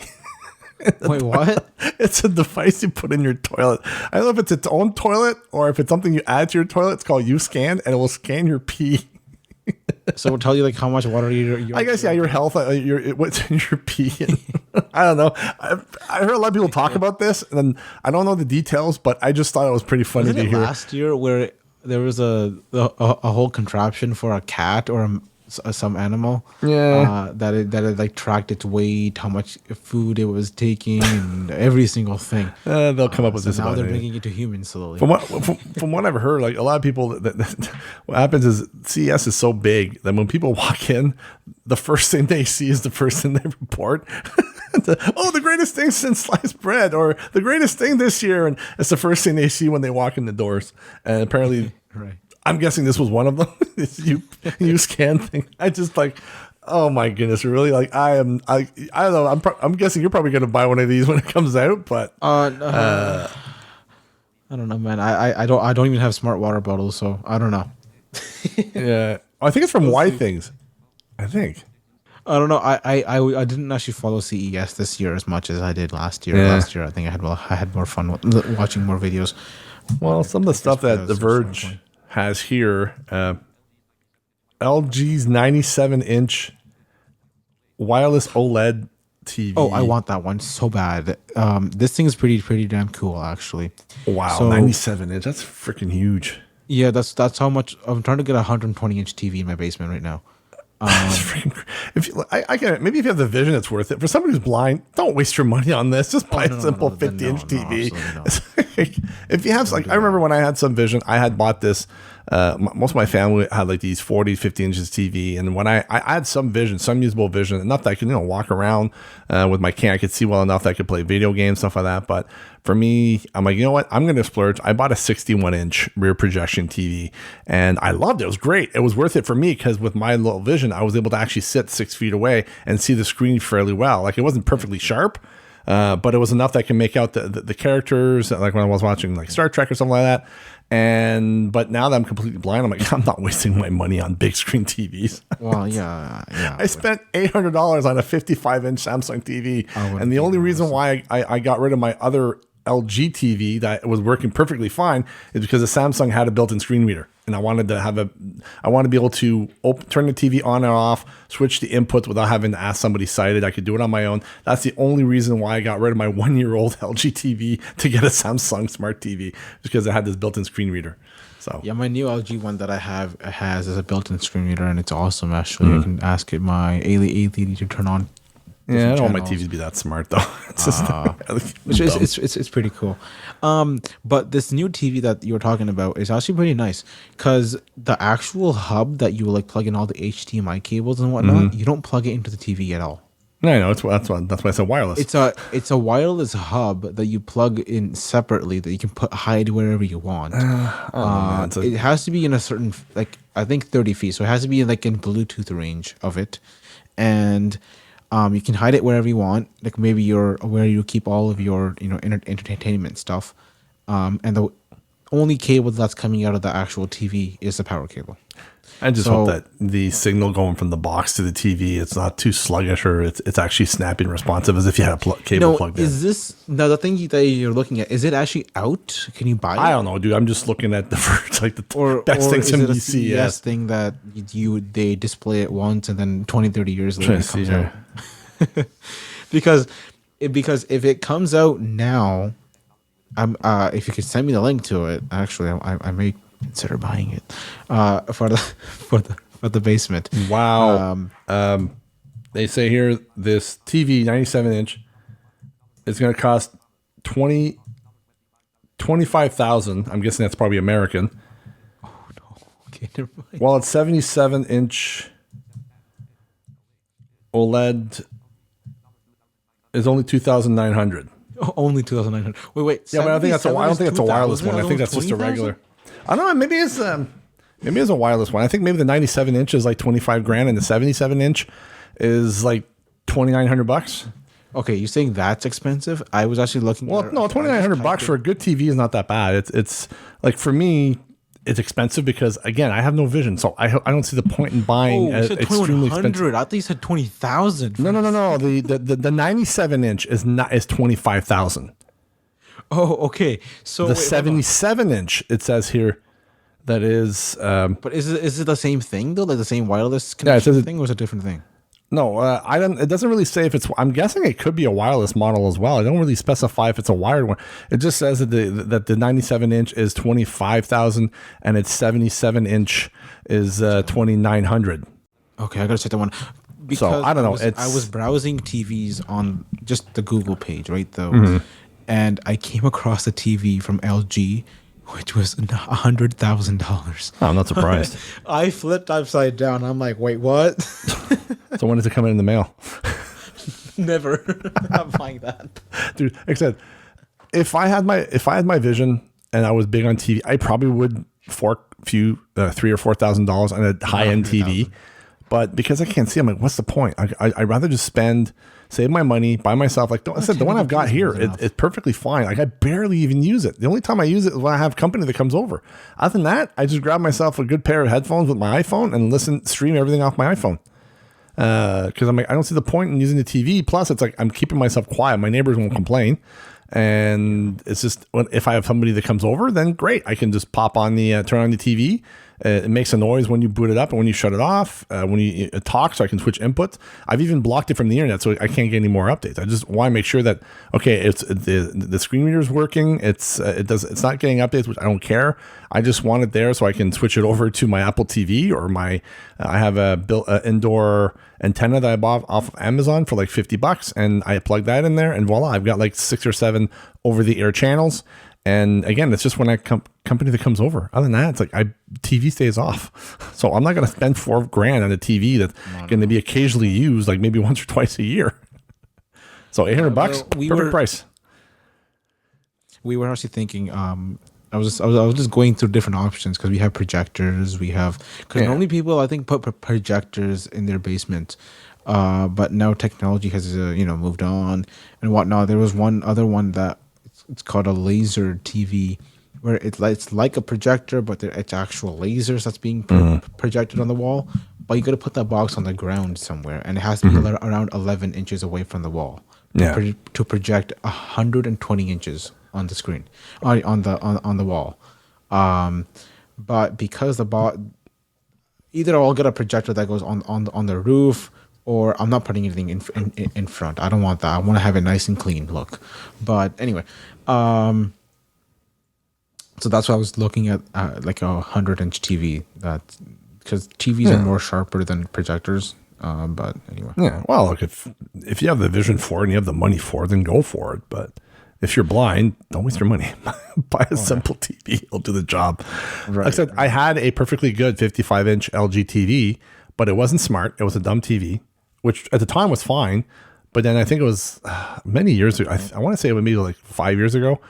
Wait, what? It's a device you put in your toilet. I don't know if it's its own toilet or if it's something you add to your toilet. It's called U-Scan, and it will scan your pee. So it'll tell you like how much water you're I guess, your health, what's in your pee. I don't know. I heard a lot of people talk about this, and I don't know the details, but I just thought it was pretty funny to hear. Last year where there was a whole contraption for a cat or some animal, that it like tracked its weight, how much food it was taking, and every single thing. They'll come up with this. Now they're bringing it to humans slowly. From what I've heard, like a lot of people, what happens is CES is so big that when people walk in, the first thing they see is the first thing they report. The greatest thing since sliced bread, or the greatest thing this year, and it's the first thing they see when they walk in the doors. And apparently, right. I'm guessing this was one of them. This you scan thing. I just like, oh my goodness, really? Like I don't know. I'm guessing you're probably gonna buy one of these when it comes out, but I don't know, man. I don't even have smart water bottles, so I don't know. Yeah, I think it's from Y Things. I think. I don't know. I didn't actually follow CES this year as much as I did last year. Yeah. Last year, I think I had more fun watching more videos. Well, some of the stuff that The Verge has here, LG's 97-inch wireless OLED TV. Oh, I want that one so bad. This thing is pretty damn cool, actually. Wow, 97-inch. That's freaking huge. Yeah, that's how much. I'm trying to get a 120-inch TV in my basement right now. If maybe if you have the vision, it's worth it. For somebody who's blind, don't waste your money on this. Just buy a simple 50-inch TV. If you have, like, I remember when I had some vision, I had bought this most of my family had like these 40, 50 inches TV. And when I had some vision, some usable vision, enough that I could, walk around with my cane. I could see well enough that I could play video games, stuff like that. But for me, I'm like, you know what? I'm going to splurge. I bought a 61-inch rear projection TV, and I loved it. It was great. It was worth it for me because with my little vision, I was able to actually sit 6 feet away and see the screen fairly well. Like, it wasn't perfectly sharp, but it was enough that I can make out the characters, like when I was watching like Star Trek or something like that. But now that I'm completely blind, I'm like, I'm not wasting my money on big screen TVs. Well, yeah. I spent $800 on a 55-inch Samsung TV, and the only reason why I got rid of my other LG TV that was working perfectly fine is because the Samsung had a built-in screen reader, and I wanted to be able to turn the TV on and off, switch the inputs without having to ask somebody sighted. I could do it on my own. That's the only reason why I got rid of my 1-year-old LG TV to get a Samsung Smart TV, because it had this built-in screen reader. So yeah, my new LG one that I have has a built-in screen reader, and it's awesome. Actually, I can ask it my LED to turn on. Yeah, I don't want my TV to be that smart though. It's just it's pretty cool. But this new TV that you were talking about is actually pretty nice, because the actual hub that you like plug in all the HDMI cables and whatnot, you don't plug it into the TV at all. No, that's why I said wireless. It's a wireless hub that you plug in separately that you can hide wherever you want. It has to be in a certain, like, I think 30 feet, so it has to be like in Bluetooth range of it, and you can hide it wherever you want, like maybe where you keep all of your entertainment stuff, and the only cable that's coming out of the actual TV is the power cable. I just hope that the signal going from the box to the TV, it's not too sluggish, or it's actually snappy and responsive as if you had a cable plugged in. Is this now the thing that you're looking at? Is it actually out? Can you buy it? I don't know, dude. I'm just looking at the best things in DC. Yes, thing that they display it once and then 20, 30 years later it comes out. because if it comes out now, if you could send me the link to it, actually, I may consider buying it for the basement. Wow. They say here this TV 97-inch is going to cost $25,000. I'm guessing that's probably American. Oh no. Okay, never mind. While it's 77-inch OLED is only $2,900. Oh, only $2,900. Wait. Yeah, but I don't think that's a wireless one. I think that's just a regular. I don't know. Maybe it's a wireless one. I think maybe the 97-inch is like $25,000 and the 77-inch is like $2,900. Okay, you're saying that's expensive? I was actually looking. Well, no, $2,900 for a good TV is not that bad. It's like, for me, it's expensive because, again, I have no vision, so I don't see the point in buying extremely expensive. I thought you said 20,000. No. The 97-inch is $25,000. Oh, okay. So the 77-inch, it says here, that is. But is it the same thing though? Like the same wireless connection thing, or is it a different thing? No, I don't. It doesn't really say if it's. I'm guessing it could be a wireless model as well. I don't really specify if it's a wired one. It just says that the 97-inch is $25,000 and its 77-inch is $2,900. Okay, I gotta check that one. Because so I don't know. I was browsing TVs on just the Google page, right? Though, and I came across a TV from LG, which was $100,000. Oh, I'm not surprised. I flipped upside down. I'm like, wait, what? So when does it come in the mail? Never. I'm not buying that, dude. Like I said, if I had my vision and I was big on TV, I probably would fork $3,000 or $4,000 on a high end TV. But because I can't see, I'm like, what's the point? I'd rather just save my money, buy myself. Like I said, the one I've got here, it's perfectly fine. Like I barely even use it. The only time I use it is when I have company that comes over. Other than that, I just grab myself a good pair of headphones with my iPhone and stream everything off my iPhone. Because I'm like, I don't see the point in using the TV. Plus, it's like I'm keeping myself quiet. My neighbors won't complain. And it's just, if I have somebody that comes over, then great. I can just pop on turn on the TV. It makes a noise when you boot it up and when you shut it off, when you talk, so I can switch inputs. I've even blocked it from the internet, so I can't get any more updates. I just want to make sure that, okay, it's the screen reader is working. It's not getting updates, which I don't care. I just want it there so I can switch it over to my Apple TV or I have a indoor antenna that I bought off of Amazon for like $50, and I plug that in there, and voila, I've got like 6 or 7 over the air channels. And again, it's just when that company that comes over. Other than that, it's like TV stays off. So I'm not going to spend $4,000 on a TV that's going to be occasionally used, like maybe once or twice a year. So $800, perfect price. We were actually thinking. I was just going through different options because we have projectors. Normally people I think put projectors in their basement, but now technology has moved on and whatnot. There was one other one that it's called a laser TV, where it's like a projector, but it's actual lasers that's being projected on the wall. But you got to put that box on the ground somewhere, and it has to be around 11 inches away from the wall to project 120 inches on the screen, on the wall. But because either I'll get a projector that goes on the roof, or I'm not putting anything in front. I don't want that. I want to have a nice and clean look. But anyway, so that's why I was looking at like a 100-inch TV. Because TVs are more sharper than projectors. But anyway. Yeah. Well, look, if you have the vision for it and you have the money for it, then go for it. But if you're blind, don't waste your money. Buy a simple TV. It'll do the job. Right. Like I said, I had a perfectly good 55-inch LG TV, but it wasn't smart. It was a dumb TV, which at the time was fine. But then I think it was many years ago. I want to say it was maybe like 5 years ago.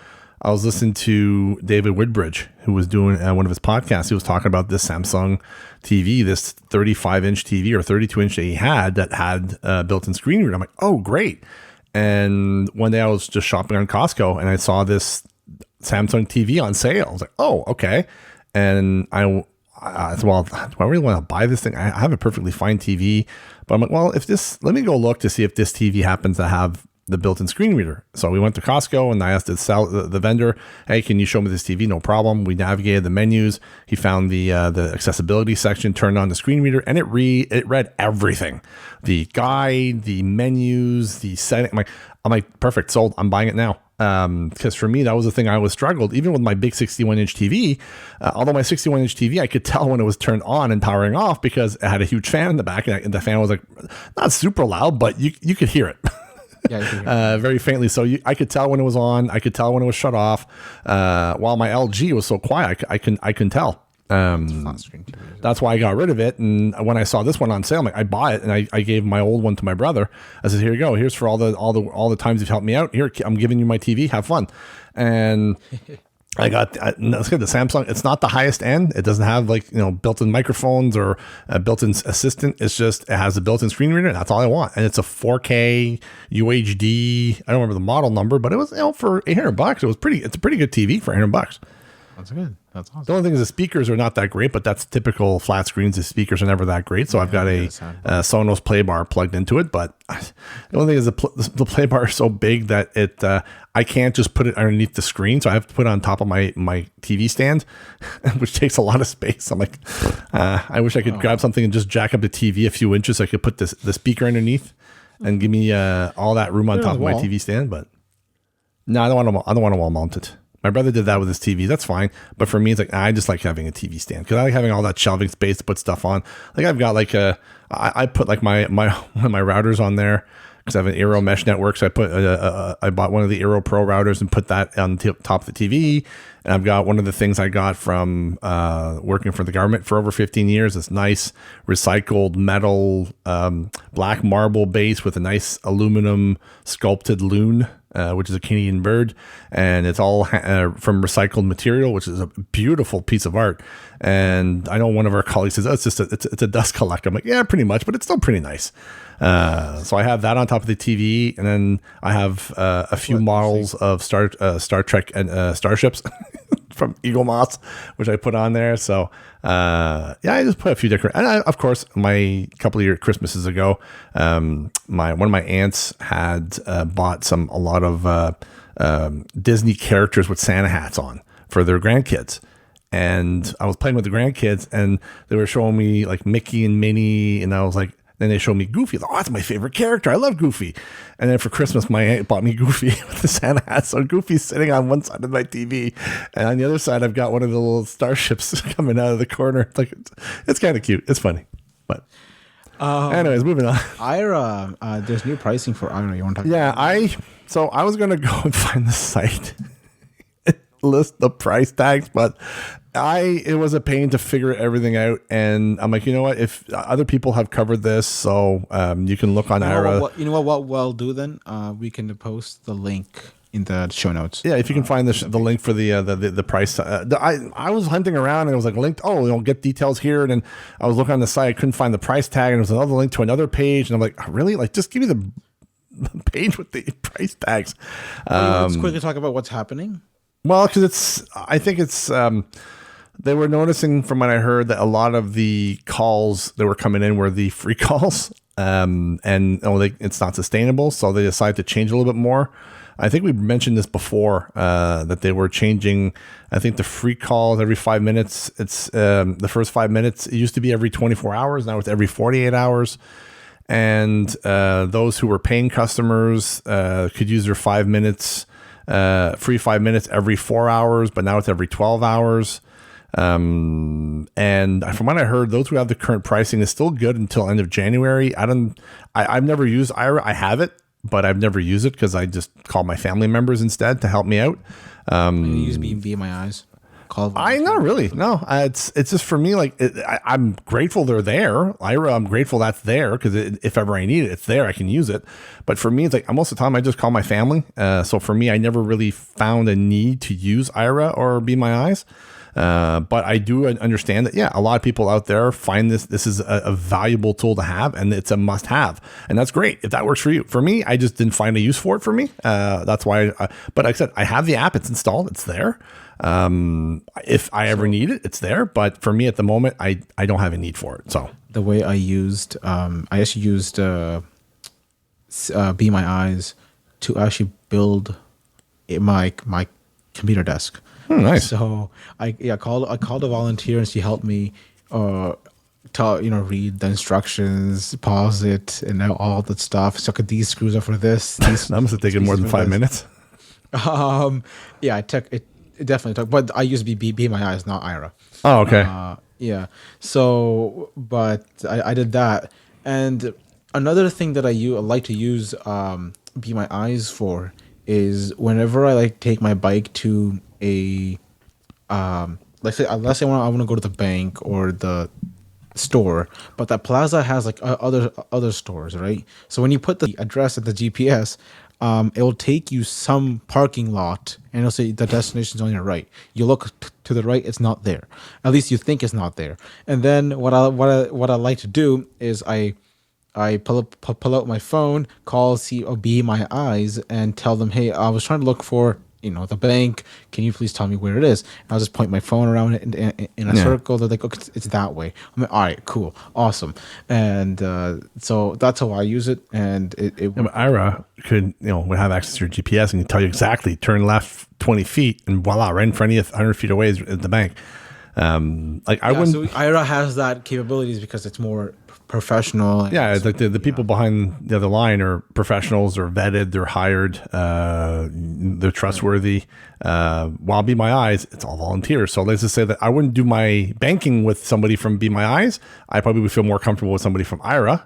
I was listening to David Woodbridge, who was doing one of his podcasts. He was talking about this Samsung TV, this 35-inch TV or 32-inch that he had that had built-in screen reader. I'm like, oh, great. And one day I was just shopping on Costco and I saw this Samsung TV on sale. I was like, oh, okay. And I said, well, do I really want to buy this thing? I have a perfectly fine TV. But I'm like, well, let me go look to see if this TV happens to have the built-in screen reader. So we went to Costco and I asked the vendor, hey, can you show me this TV? No problem. We navigated the menus. He found the accessibility section, turned on the screen reader, and it read everything. The guide, the menus, the setting. I'm like, perfect, sold. I'm buying it now. Because for me, that was the thing I always struggled, even with my big 61-inch TV. Although my 61-inch TV, I could tell when it was turned on and powering off because it had a huge fan in the back, and the fan was like not super loud, but you could hear it. Yeah, very faintly. So I could tell when it was on. I could tell when it was shut off. While my LG was so quiet, I can tell. That's why I got rid of it. And when I saw this one on sale, I'm like, I bought it, and I gave my old one to my brother. I said, here you go. Here's for all the times you've helped me out. Here, I'm giving you my TV. Have fun. And I got let's get the Samsung. It's not the highest end. It doesn't have built-in microphones or a built-in assistant. It's just it has a built-in screen reader. That's all I want, and it's a 4K UHD. I don't remember the model number, but it was for $800. It was pretty. It's a pretty good TV for $800. That's good. That's awesome. The only thing is the speakers are not that great, but that's typical flat screens. The speakers are never that great. So I've got a Sonos play bar plugged into it. But the only thing is the play bar is so big that I can't just put it underneath the screen. So I have to put it on top of my TV stand, which takes a lot of space. I'm like, I wish I could grab something and just jack up the TV a few inches so I could put the speaker underneath and give me all that room on top of my TV stand. But no, I don't want to wall mount it. My brother did that with his TV. That's fine. But for me, it's like, I just like having a TV stand because I like having all that shelving space to put stuff on. Like I've got I put like my one of my routers on there because I have an Aero mesh network. So I bought one of the Aero Pro routers and put that on the top of the TV. And I've got one of the things I got from working for the government for over 15 years. This nice recycled metal black marble base with a nice aluminum sculpted loon. Which is a Canadian bird, and it's all from recycled material, which is a beautiful piece of art. And I know one of our colleagues says, "Oh, it's a dust collector." I'm like, "Yeah, pretty much, but it's still pretty nice." So I have that on top of the TV, and then I have a few models of Star Trek and starships from Eagle Moss, which I put on there. So I just put a few different. And of course, my couple of Christmases ago, one of my aunts had bought a lot of Disney characters with Santa hats on for their grandkids. And I was playing with the grandkids, and they were showing me like Mickey and Minnie, and I was like. Then they showed me Goofy. Like, oh, that's my favorite character. I love Goofy. And then for Christmas, my aunt bought me Goofy with the Santa hat. So Goofy's sitting on one side of my TV. And on the other side, I've got one of the little starships coming out of the corner. Like, it's kind of cute. It's funny. But anyways, moving on. AIRA, there's new pricing for AIRA. You want to talk about I was going to go and find the site. list the price tags, but it was a pain to figure everything out. And I'm like, you know what? If other people have covered this, so you can look on AIRA. You know what we'll do then? We can post the link in the show notes. Yeah, if you can find the link for the price. I was hunting around and it was like linked. Oh, get details here. And then I was looking on the site. I couldn't find the price tag. And there was another link to another page. And I'm like, really? Like, just give me the page with the price tags. Let's quickly talk about what's happening. Well, because I think they were noticing from what I heard that a lot of the calls that were coming in were the free calls, and it's not sustainable. So they decided to change a little bit more. I think we mentioned this before, that they were changing, I think the free calls every 5 minutes. It's the first 5 minutes. It used to be every 24 hours. Now it's every 48 hours. And those who were paying customers could use their 5 minutes, free 5 minutes every 4 hours, but now it's every 12 hours. And from what I heard, those who have the current pricing is still good until end of January. I've never used AIRA. I have it, but I've never used it because I just call my family members instead to help me out. You use Be My Eyes. Not really. No, it's just for me. Like I'm grateful they're there. AIRA, I'm grateful that's there because if ever I need it, it's there. I can use it. But for me, it's like most of the time I just call my family. So for me, I never really found a need to use AIRA or Be My Eyes. But I do understand that, yeah, a lot of people out there find this is a valuable tool to have, and it's a must have. And that's great if that works for you. For me, I just didn't find a use for it for me. That's why, but like I said, I have the app, it's installed, it's there. If I ever need it, it's there. But for me at the moment, I don't have a need for it. So the way I actually used Be My Eyes to actually build my computer desk. Nice. So I called a volunteer and she helped me read the instructions, pause it, and all that stuff. So I could these screws up for this. That must have taken more than 5 minutes. Yeah, it definitely took, but I used Be My Eyes, not AIRA. Oh, okay. Yeah. So, but I did that, and another thing that I like to use Be My Eyes for is whenever I take my bike to a let's say I want to go to the bank or the store, but that plaza has other stores, right? So when you put the address at the GPS, it will take you some parking lot and it'll say the destination's on your right. You look to the right, it's not there. At least you think it's not there. And then what I like to do is I pull out my phone, call Be My Eyes, and tell them, hey, I was trying to look for the bank. Can you please tell me where it is? And I'll just point my phone around it in a circle. They're like, okay, it's that way. I'm like, all right, cool, awesome. And so that's how I use it. And AIRA could would have access to your GPS and can tell you exactly turn left 20 feet and voila, right in front of you, 100 feet away is the bank. So AIRA has that capabilities because it's more professional. Yeah, it's like the people behind the other line are professionals, or vetted, they're hired, they're trustworthy. While Be My Eyes, it's all volunteers. So let's just say that I wouldn't do my banking with somebody from Be My Eyes. I probably would feel more comfortable with somebody from AIRA.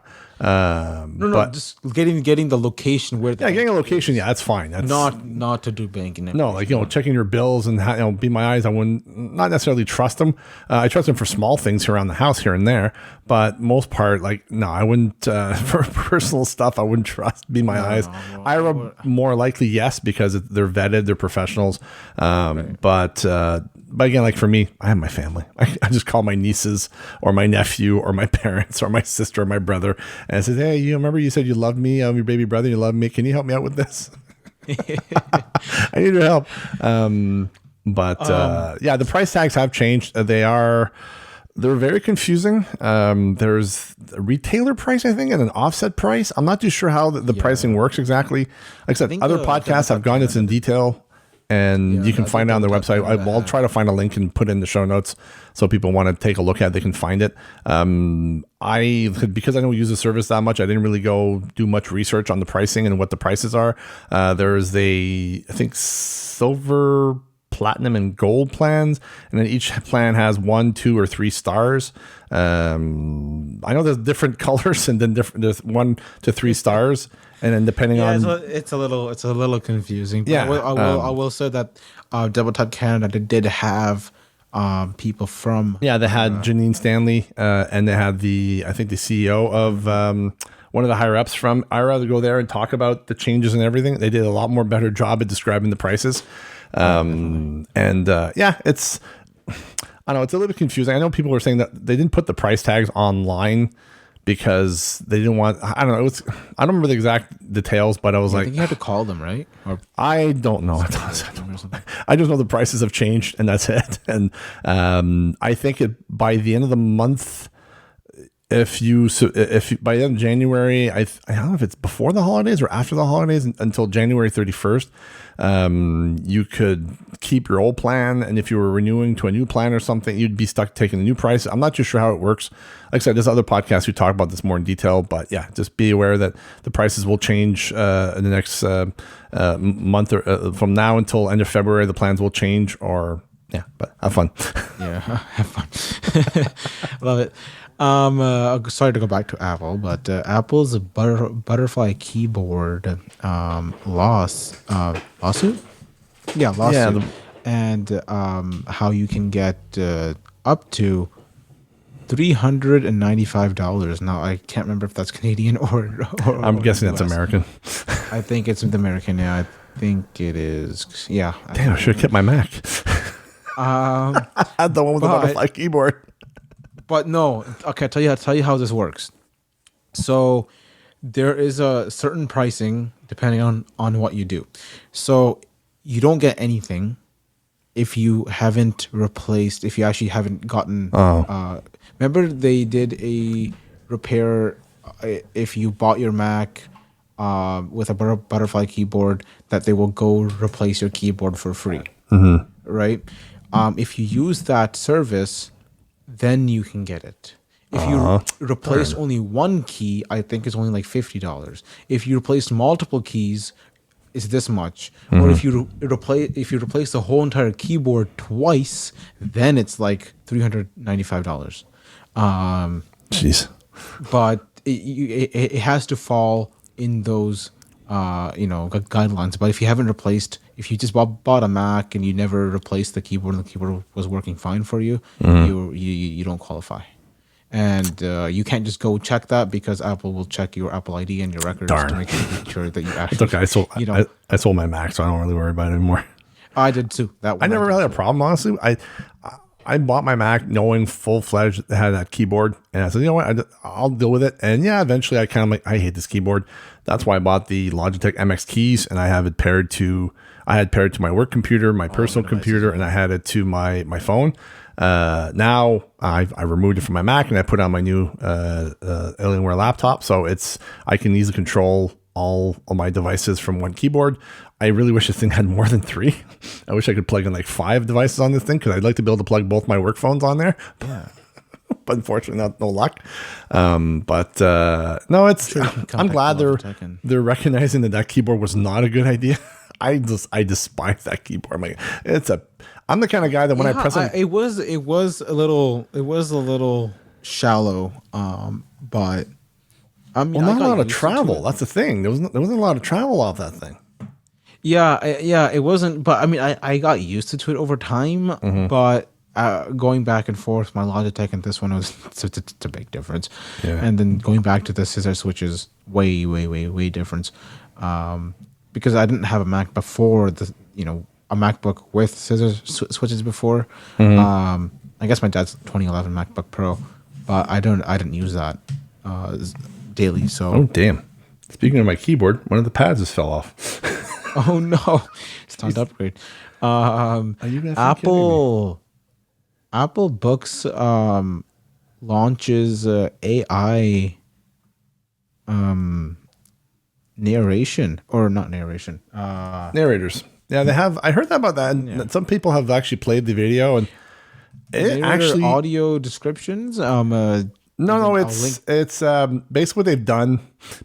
Just getting the location where. Getting a location. Yeah, that's fine. That's not to do banking. No, checking your bills and Be My Eyes. I wouldn't not necessarily trust them. I trust them for small things around the house here and there, but most part, I wouldn't for personal stuff. I wouldn't trust Be My Eyes. AIRA more likely yes, because they're vetted, they're professionals. Right. But again, for me, I have my family. I just call my nieces or my nephew or my parents or my sister or my brother. And I said, hey, you remember you said you loved me? I'm your baby brother. You love me. Can you help me out with this? I need your help. The price tags have changed. They're very confusing. There's a retailer price, I think, and an offset price. I'm not too sure how the pricing works exactly. Like I said, other podcasts have gone into in detail. And you can find it on their website. I'll try to find a link and put it in the show notes so people want to take a look at it, they can find it. Because I don't use the service that much, I didn't really go do much research on the pricing and what the prices are. There's I think silver, platinum, and gold plans, and then each plan has 1, 2, or 3 stars. I know there's different colors, and then there's 1 to 3 stars. And then depending on it's a little confusing. But Yeah, I will say that Double Tap Canada did have people from they had Janine Stanley, and they had I think the CEO of one of the higher ups from AIRA to go there and talk about the changes and everything. They did a lot more better job at describing the prices. It's, I don't know, it's a little bit confusing. I know people were saying that they didn't put the price tags online because they didn't want, I don't know. I don't remember the exact details, but I was like, I think you had to call them, right? Or I don't know. I just know the prices have changed and that's it. And I think by the end of the month, if you by the end of January, I don't know if it's before the holidays or after the holidays until January 31st, you could keep your old plan. And if you were renewing to a new plan or something, you'd be stuck taking the new price. I'm not too sure how it works. Like I said, there's other podcasts who talk about this more in detail, but yeah, just be aware that the prices will change in the next month or from now until end of February. The plans will change but have fun. Yeah, have fun. Love it. Sorry to go back to Apple, but Apple's butterfly keyboard lawsuit? Yeah, lawsuit. And how you can get up to $395. Now, I can't remember if that's Canadian or I'm guessing that's American. I think it's American. Yeah, I think it is. Yeah. Damn, I should have kept my Mac. I had the one with the butterfly keyboard. But no, okay, I'll tell you how this works. So there is a certain pricing depending on what you do. So you don't get anything if you haven't replaced, if you actually haven't gotten. Remember they did a repair if you bought your Mac with a butterfly keyboard, that they will go replace your keyboard for free, right? If you use that service, then you can get it. If you replace only one key, I think it's only like $50. If you replace multiple keys, it's this much. Or if you replace the whole entire keyboard twice, then it's like $395. Jeez. But it has to fall in those guidelines. But if you haven't replaced, if you just bought a Mac and you never replaced the keyboard and the keyboard was working fine for you, you don't qualify. And you can't just go check that because Apple will check your Apple ID and your records to make sure that you actually. It's okay. I sold my Mac, so I don't really worry about it anymore. I did too. I never really had a problem, honestly. I bought my Mac knowing full-fledged it had that keyboard, and I said, you know what, I'll deal with it. And yeah, eventually I kind of I hate this keyboard. That's why I bought the Logitech MX keys, and I have it paired to my work computer, my personal computer, and I had it to my phone. Now I removed it from my Mac and I put it on my new Alienware laptop, so I can easily control all of my devices from one keyboard. I really wish this thing had more than 3. I wish I could plug in like 5 devices on this thing because I'd like to be able to plug both my work phones on there. Yeah. But unfortunately, no luck. No, it's. I'm glad they're recognizing that keyboard was not a good idea. I despise that keyboard. I'm the kind of guy that when I press it was a little shallow. But I mean, not a lot of travel. That's the thing. There wasn't a lot of travel off that thing. Yeah, it wasn't. But I mean, I got used to it over time. But going back and forth, my Logitech and this one it's a big difference. Yeah. And then going back to the scissor switch is way difference. Because I didn't have a Mac before a MacBook with scissor switches before. I guess my dad's 2011 MacBook Pro, but I didn't use that daily. So oh damn! Speaking of my keyboard, one of the pads just fell off. Oh no! It's time to upgrade. Apple Books launches AI narration or not narration narrators. Yeah, they have. I heard about that, and some people have actually played the video, and it actually audio descriptions. No, it's basically what they've done,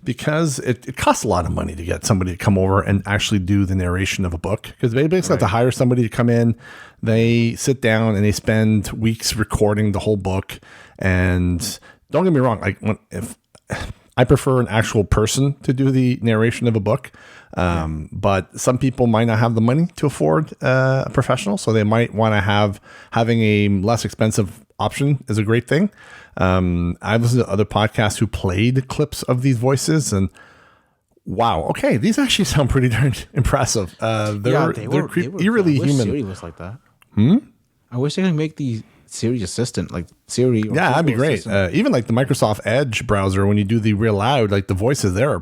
because it costs a lot of money to get somebody to come over and actually do the narration of a book, because they basically have to hire somebody to come in. They sit down and they spend weeks recording the whole book. And don't get me wrong, I prefer an actual person to do the narration of a book. But some people might not have the money to afford a professional, so they might want to having a less expensive option is a great thing. I've listened to other podcasts who played clips of these voices, and wow, okay, these actually sound pretty darn impressive. They're eerily human. Siri was like that. I wish they could make the Siri assistant like Siri. Or yeah, that'd be great. Even like the Microsoft Edge browser, when you do the real loud, like the voices there are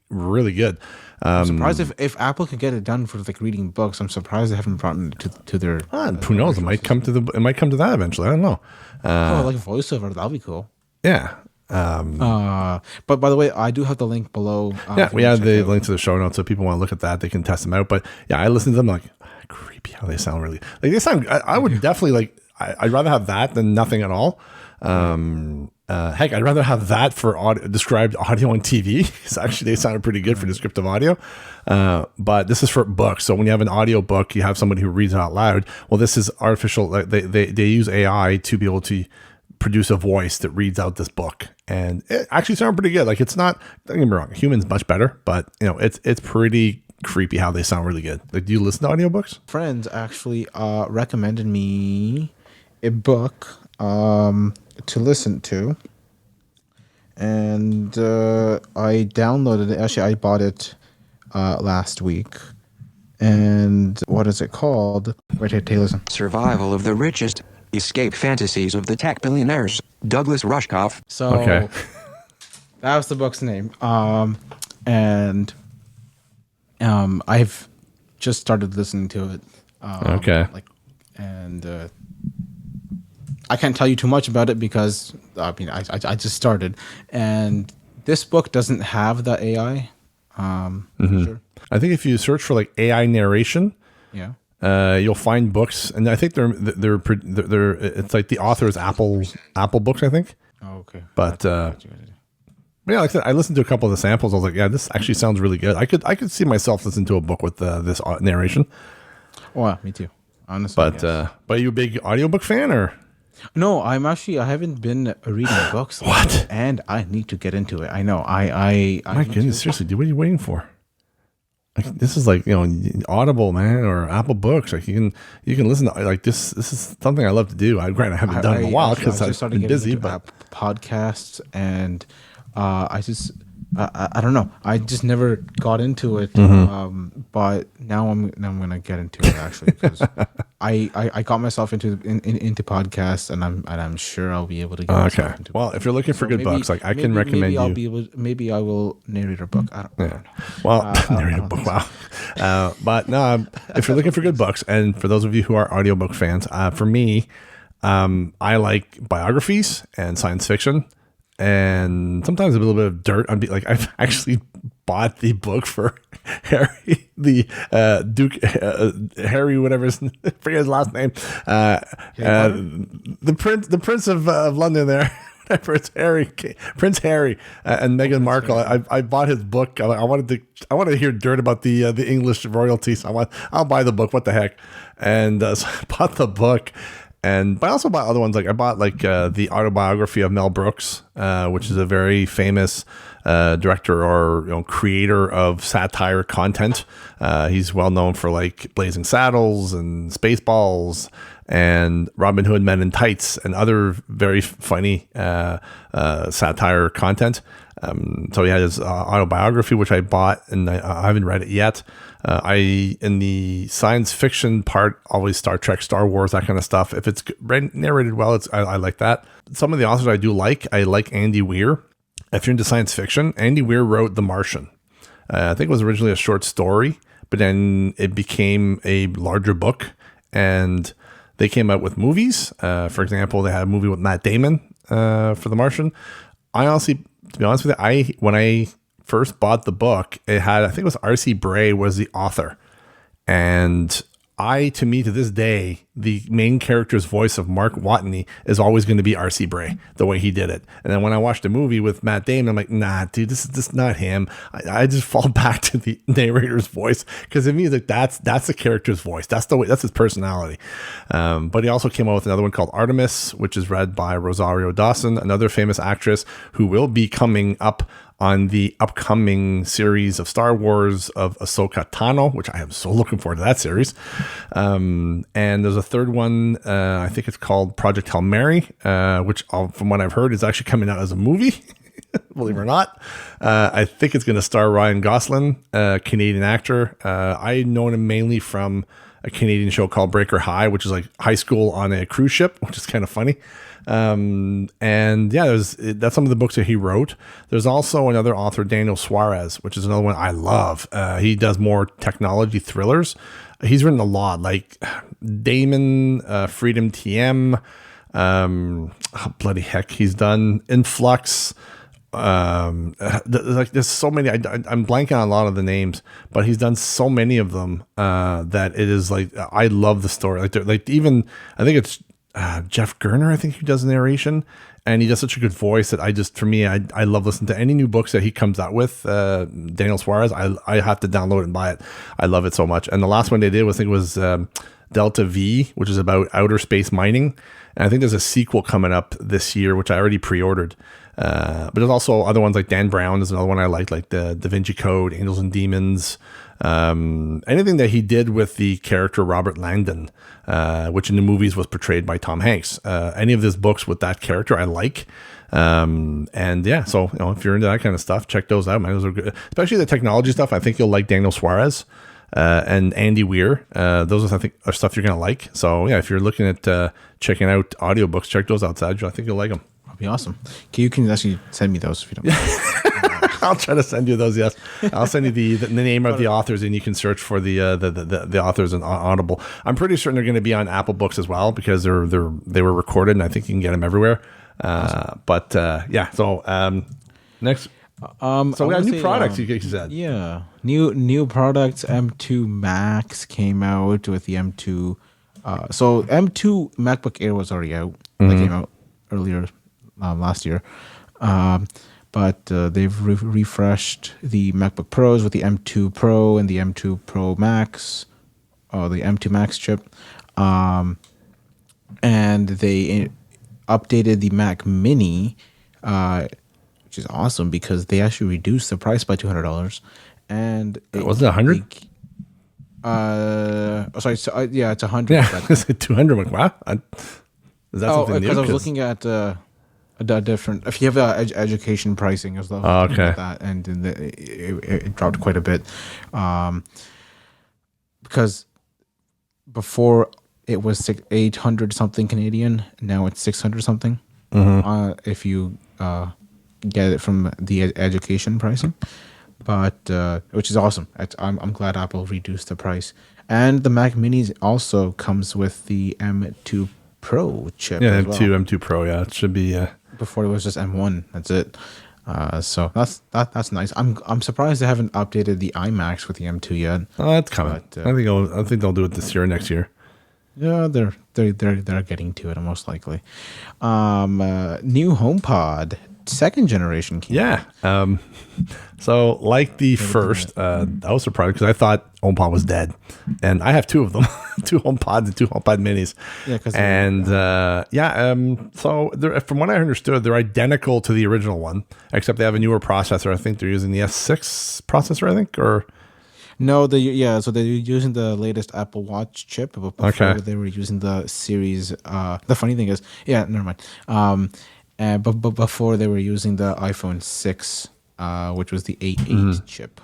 really good. I'm surprised if Apple could get it done for like reading books. I'm surprised they haven't brought it to their. Who knows? It might come to that eventually. I don't know. Like voiceover, that'll be cool. Yeah. But by the way, I do have the link below. We have the link to the show notes, so if people want to look at that, they can test them out. But yeah, I listen to them like creepy how they sound. Really, like they sound. I would definitely like. I'd rather have that than nothing at all. Heck, I'd rather have that for described audio on TV, because actually they sounded pretty good for descriptive audio. But this is for books. So when you have an audio book, you have somebody who reads it out loud. Well, this is artificial. Like they use AI to be able to produce a voice that reads out this book, and it actually sounded pretty good. Like it's not. Don't get me wrong, human's much better, but it's pretty creepy how they sound really good. Like, do you listen to audiobooks? Friends actually recommended me a book to listen to, and I downloaded it. Actually, I bought it last week. And what is it called? Right here, Taylor. Survival of the Richest. Escape Fantasies of the Tech Billionaires. Douglas Rushkoff. So okay. That was the book's name. And I've just started listening to it. Okay. I can't tell you too much about it because I just started, and this book doesn't have the AI. Sure. I think if you search for like AI narration, you'll find books, and I think they're it's like the author is Apple Books, I think. Oh, okay. But yeah, like I said, I listened to a couple of the samples. I was like, yeah, this actually sounds really good. I could see myself listening to a book with this narration. Oh, yeah, me too. Honestly. But are you a big audiobook fan or? No, I haven't been reading books. What? And I need to get into it. I know. My goodness, seriously, dude, what are you waiting for? Like, this is like, Audible, man, or Apple Books. Like you can listen to like this. This is something I love to do. I haven't done it in a while because I've been busy. But podcasts, and I don't know. I just never got into it. But now I'm gonna get into it actually, because I got myself into podcasts, and I'm sure I'll be able to get myself into. Well, if you're looking for good books, like I can recommend maybe I will narrate a book. I don't know. Well, narrate a book. Wow. But no, if you're looking for good books, and for those of you who are audiobook fans, for me, I like biographies and science fiction. And sometimes a little bit of dirt. I've actually bought the book for Harry, the Duke, Harry, whatever forget his last name, the Prince of London. There, Prince Harry, and Meghan Markle. I bought his book. I wanted to hear dirt about the English royalty. So I'll buy the book. What the heck? And so I bought the book. But I also bought other ones. Like I bought the autobiography of Mel Brooks, which is a very famous director or creator of satire content. He's well known for like Blazing Saddles and Spaceballs and Robin Hood Men in Tights and other very funny satire content. So he had his autobiography, which I bought, and I haven't read it yet. In the science fiction part, always Star Trek, Star Wars, that kind of stuff. If it's narrated well, I like that. Some of the authors I like Andy Weir. If you're into science fiction, Andy Weir wrote The Martian. I think it was originally a short story, but then it became a larger book, and they came out with movies. For example, they had a movie with Matt Damon for The Martian. I honestly, to be honest with you, when I first bought the book, I think it was R.C. Bray was the author, and to me, to this day, the main character's voice of Mark Watney is always going to be R.C. Bray, the way he did it. And then when I watched the movie with Matt Damon, I'm like, nah, dude, this is not him. I just fall back to the narrator's voice, because to me, like, that's the character's voice. That's the way. That's his personality. But he also came out with another one called Artemis, which is read by Rosario Dawson, another famous actress who will be coming up on the upcoming series of Star Wars of Ahsoka Tano, which I am so looking forward to that series. And there's a third one, I think it's called Project Hail Mary, which from what I've heard is actually coming out as a movie, believe it or not. I think it's going to star Ryan Gosling, a Canadian actor. I know him mainly from a Canadian show called Breaker High, which is like high school on a cruise ship, which is kind of funny. And yeah, that's some of the books that he wrote. There's also another author, Daniel Suarez, which is another one I love. He does more technology thrillers. He's written a lot, like Damon, Freedom TM, bloody heck, he's done Influx. Like there's so many. I'm blanking on a lot of the names, but he's done so many of them that it is like I love the story. Like even I think it's Jeff Gerner, I think, who does narration, and he does such a good voice that I love listening to any new books that he comes out with. Daniel Suarez, I have to download it and buy it. I love it so much. And the last one they did was Delta V, which is about outer space mining. And I think there's a sequel coming up this year, which I already pre-ordered. But there's also other ones like Dan Brown is another one I like the Da Vinci Code, Angels and Demons. Anything that he did with the character Robert Langdon, which in the movies was portrayed by Tom Hanks. Any of his books with that character I like. And yeah, so if you're into that kind of stuff, check those out, man. Those are good, especially the technology stuff. I think you'll like Daniel Suarez and Andy Weir. Those I think are stuff you're gonna like. So yeah, if you're looking at checking out audiobooks, check those out, Saj. I think you'll like them. That'd be awesome. You can actually send me those if you don't mind. I'll try to send you those. Yes, I'll send you the name of the authors, and you can search for the authors on Audible. I'm pretty certain they're going to be on Apple Books as well, because they were recorded, and I think you can get them everywhere. Awesome. But yeah, so next. So we got new products. You said, yeah, new products. M2 Max came out with the M2. So M2 MacBook Air was already out. That came out earlier last year. But they've refreshed the MacBook Pros with the M2 Pro and the M2 Pro Max, or the M2 Max chip. And they updated the Mac Mini, which is awesome because they actually reduced the price by $200. And was it 100? Sorry, yeah, it's 100. Yeah, it's 200. Wow, is that something new? Because I was looking at a different. If you have education pricing as well, okay, that, and it dropped quite a bit, because before it was 800 something Canadian, now it's 600 something. If you get it from the education pricing, but which is awesome. I'm glad Apple reduced the price, and the Mac Mini also comes with the M2 Pro chip. Yeah, M2 Pro. Yeah, it should be. Before it was just M1. That's it. So that's nice. I'm surprised they haven't updated the iMacs with the M2 yet. Oh, that's coming. But, I think they'll do it this year or next year. Yeah, they're getting to it most likely. New HomePod, second generation came out. So like the first, I was surprised because I thought HomePod was dead, and I have two of them, two HomePods and two HomePod Minis. So from what I understood, they're identical to the original one, except they have a newer processor. I think they're using the S6 processor, I think, or. No, so they're using the latest Apple Watch chip, but before they were using the Series. The funny thing is, never mind. But before they were using the iPhone 6, which was the A8 chip.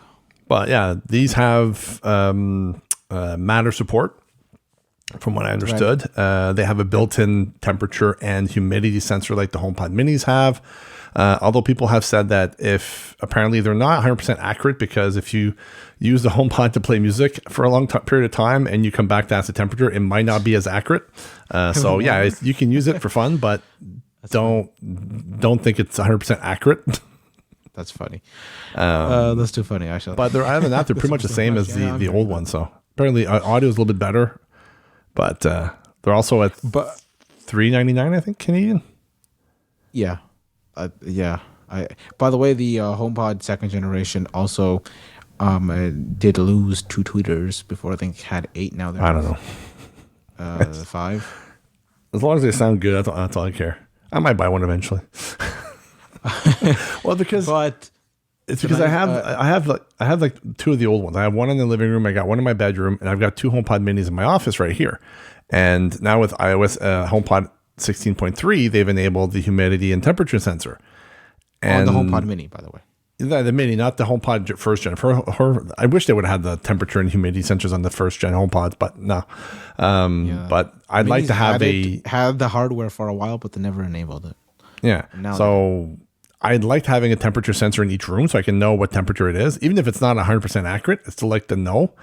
But yeah, these have Matter support, from what I understood. Right. They have a built-in temperature and humidity sensor like the HomePod Minis have. Although people have said that apparently they're not 100% accurate, because if you use the HomePod to play music for a long period of time and you come back to ask the temperature, it might not be as accurate. So yeah, you can use it for fun, but don't think it's 100% accurate. That's funny. That's too funny, actually. But other than that, they're pretty much the same as the old one. So apparently audio is a little bit better. But they're also at But $399, I think, Canadian. yeah, yeah. By the way, the HomePod second generation also did lose 2 tweeters before. I think it had 8. Now they're I don't know. 5. As long as they sound good, that's all I care. I might buy one eventually. Well, because it's because I have like 2 of the old ones. I have one in the living room. I got one in my bedroom, and I've got 2 HomePod minis in my office right here. And now with iOS HomePod 16.3, they've enabled the humidity and temperature sensor. And the HomePod mini, by the way. The mini, not the HomePod first gen. I wish they would have had the temperature and humidity sensors on the first gen HomePods, but no. But I'd like to have had the hardware for a while, but they never enabled it. Yeah. So I'd like having a temperature sensor in each room so I can know what temperature it is. Even if it's not 100% accurate, I still like to know.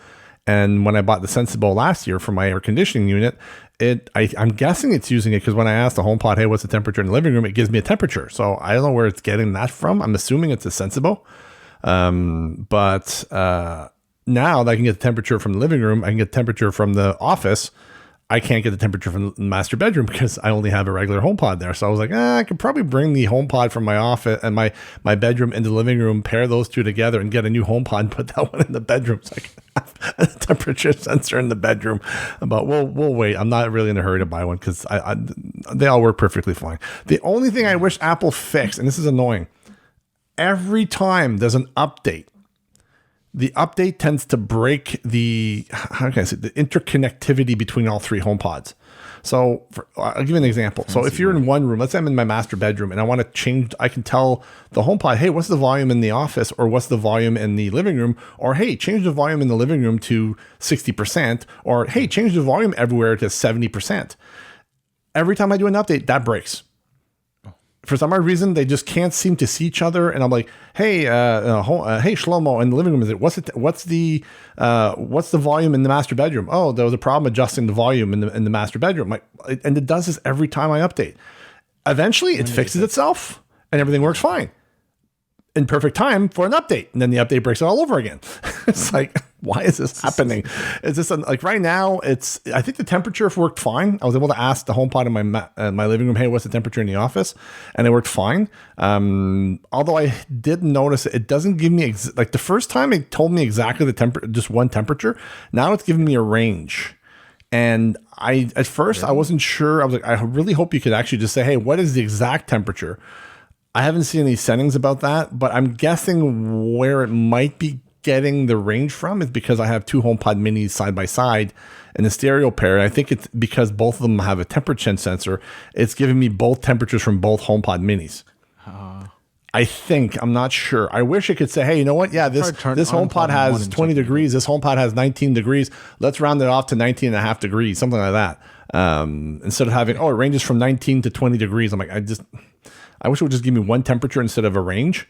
And when I bought the Sensible last year for my air conditioning unit, I'm guessing it's using it because when I asked the HomePod, hey, what's the temperature in the living room? It gives me a temperature. So I don't know where it's getting that from. I'm assuming it's a Sensible. But now that I can get the temperature from the living room, I can get the temperature from the office. I can't get the temperature from the master bedroom because I only have a regular HomePod there. So I was like, I could probably bring the HomePod from my office and my bedroom into the living room, pair those 2 together, and get a new HomePod and put that one in the bedroom so I can have a temperature sensor in the bedroom. But we'll wait. I'm not really in a hurry to buy one because they all work perfectly fine. The only thing I wish Apple fixed, and this is annoying, every time there's an update, the update tends to break the interconnectivity between all 3 HomePods. So I'll give you an example. So if you're in one room, let's say I'm in my master bedroom and I want to change, I can tell the HomePod, hey, what's the volume in the office, or what's the volume in the living room? Or, hey, change the volume in the living room to 60%, or, hey, change the volume everywhere to 70%. Every time I do an update, that breaks. For some odd reason, they just can't seem to see each other, and I'm like, "Hey, hey, Shlomo, in the living room, what's the volume in the master bedroom? Oh, there was a problem adjusting the volume in the master bedroom." And it does this every time I update. Eventually, it fixes itself, and everything works fine. In perfect time for an update, and then the update breaks it all over again. It's like, why is this happening? Is this like right now? I think the temperature worked fine. I was able to ask the HomePod in my living room, hey, what's the temperature in the office? And it worked fine. Although I did notice it doesn't give me like the first time it told me exactly the temperature, just one temperature. Now it's giving me a range. And at first I wasn't sure. I was like, I really hope you could actually just say, hey, what is the exact temperature? I haven't seen any settings about that, but I'm guessing where it might be getting the range from is because I have 2 HomePod minis side by side in a stereo pair. And I think it's because both of them have a temperature sensor. It's giving me both temperatures from both HomePod minis. I think. I'm not sure. I wish it could say, hey, you know what? Yeah, this HomePod has 20 degrees. This HomePod has 19 degrees. Let's round it off to 19 and a half degrees, something like that. Instead of having, it ranges from 19 to 20 degrees. I'm like, I wish it would just give me one temperature instead of a range.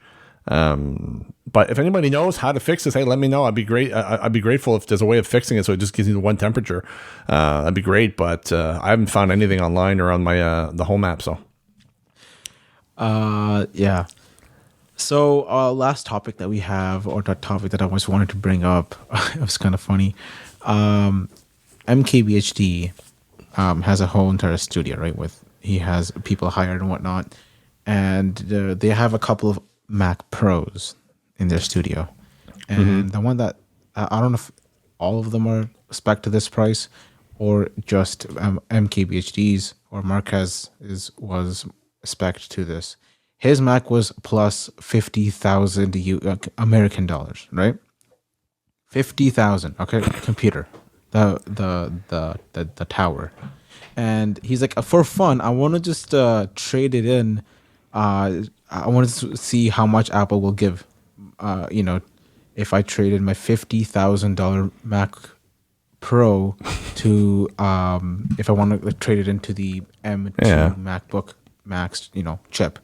But if anybody knows how to fix this, hey, let me know. I'd be great. I'd be grateful if there's a way of fixing it so it just gives you the one temperature. That'd be great. But I haven't found anything online or on my the home app. So, yeah. So last topic that we have, or that topic that I always wanted to bring up, it was kind of funny. MKBHD has a whole entire studio, right? He has people hired and whatnot. And they have a couple of Mac Pros in their studio. And the one that, I don't know if all of them are spec to this price or just MKBHD's or Marquez was spec to this. His Mac was plus 50,000 American dollars, right? 50,000, okay, computer, the tower. And he's like, for fun, I want to just trade it in. I wanted to see how much Apple will give, if I traded my $50,000 Mac Pro to, if I want to trade it into the M2 MacBook Max, chip.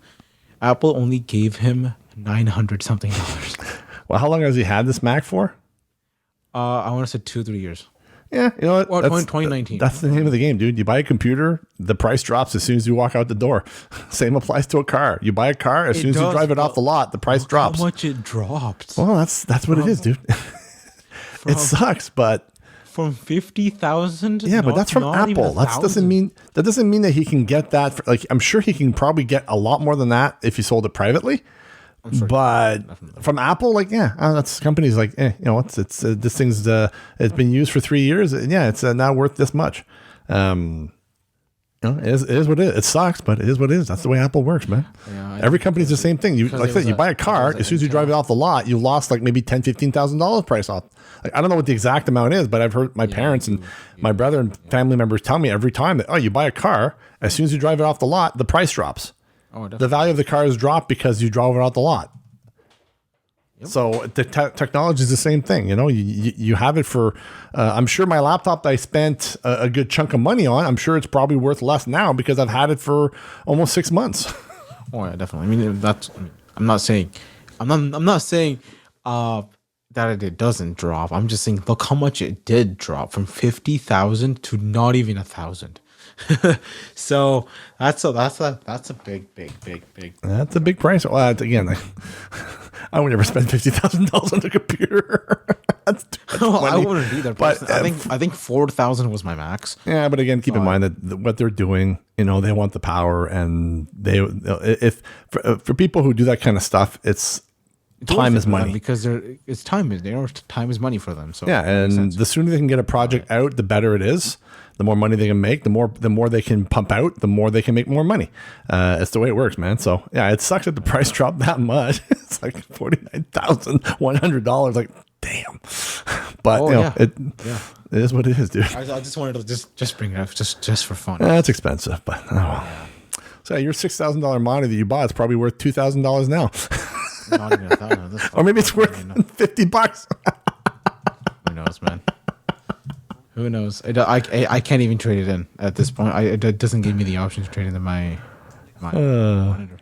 Apple only gave him $900 something. Well, how long has he had this Mac for? I want to say 2-3 years. Yeah, you know what? Well, 2019. That's the name of the game, dude. You buy a computer, the price drops as soon as you walk out the door. Same applies to a car. You buy a car, as soon as you drive it off the lot, the price drops. How much it dropped? Well, that's what it is, dude. It sucks, but from 50,000. Yeah, but that's from Apple. That doesn't mean that he can get that. Like, I'm sure he can probably get a lot more than that if he sold it privately. Sure, but from Apple, like, that's companies like, it's this thing's it's been used for 3 years. Yeah, it's now worth this much. It is what it is. It sucks, but it is what it is. That's the way Apple works, man. Yeah, every company's the same thing. You like I said, you buy a car, as soon as you drive it off the lot, you lost like maybe $10,000-$15,000 price off. Like, I don't know what the exact amount is, but I've heard my parents and my brother and family members tell me every time that, you buy a car, as soon as you drive it off the lot, the price drops. Oh, the value of the car is dropped because you drove it off the lot. Yep. So the technology is the same thing. You have it for, I'm sure my laptop that I spent a good chunk of money on, I'm sure it's probably worth less now because I've had it for almost 6 months. Oh yeah, definitely. I mean, I'm not saying that it doesn't drop. I'm just saying, look how much it did drop from 50,000 to not even 1,000. So that's a big. That's a big price. Well, again, I would never spend $50,000 on a computer. That's I wouldn't either. But I think 4,000 was my max. Yeah, but again, keep in mind that what they're doing, they want the power, and for people who do that kind of stuff, time is money because time is money for them. So yeah, and the sooner they can get a project out, the better it is. The more money they can make, the more they can pump out, the more they can make more money. It's the way it works, man. So yeah, it sucks that the price dropped that much. It's like $49,100. Like, damn. But it is what it is, dude. I just wanted to just bring it up just for fun. It's expensive, but so your $6,000 monitor that you bought is probably worth $2,000 now. Not even 1,000. Or maybe it's worth $50. Who knows, man? Who knows? I can't even trade it in at this point. It doesn't give me the option to trade into my monitor.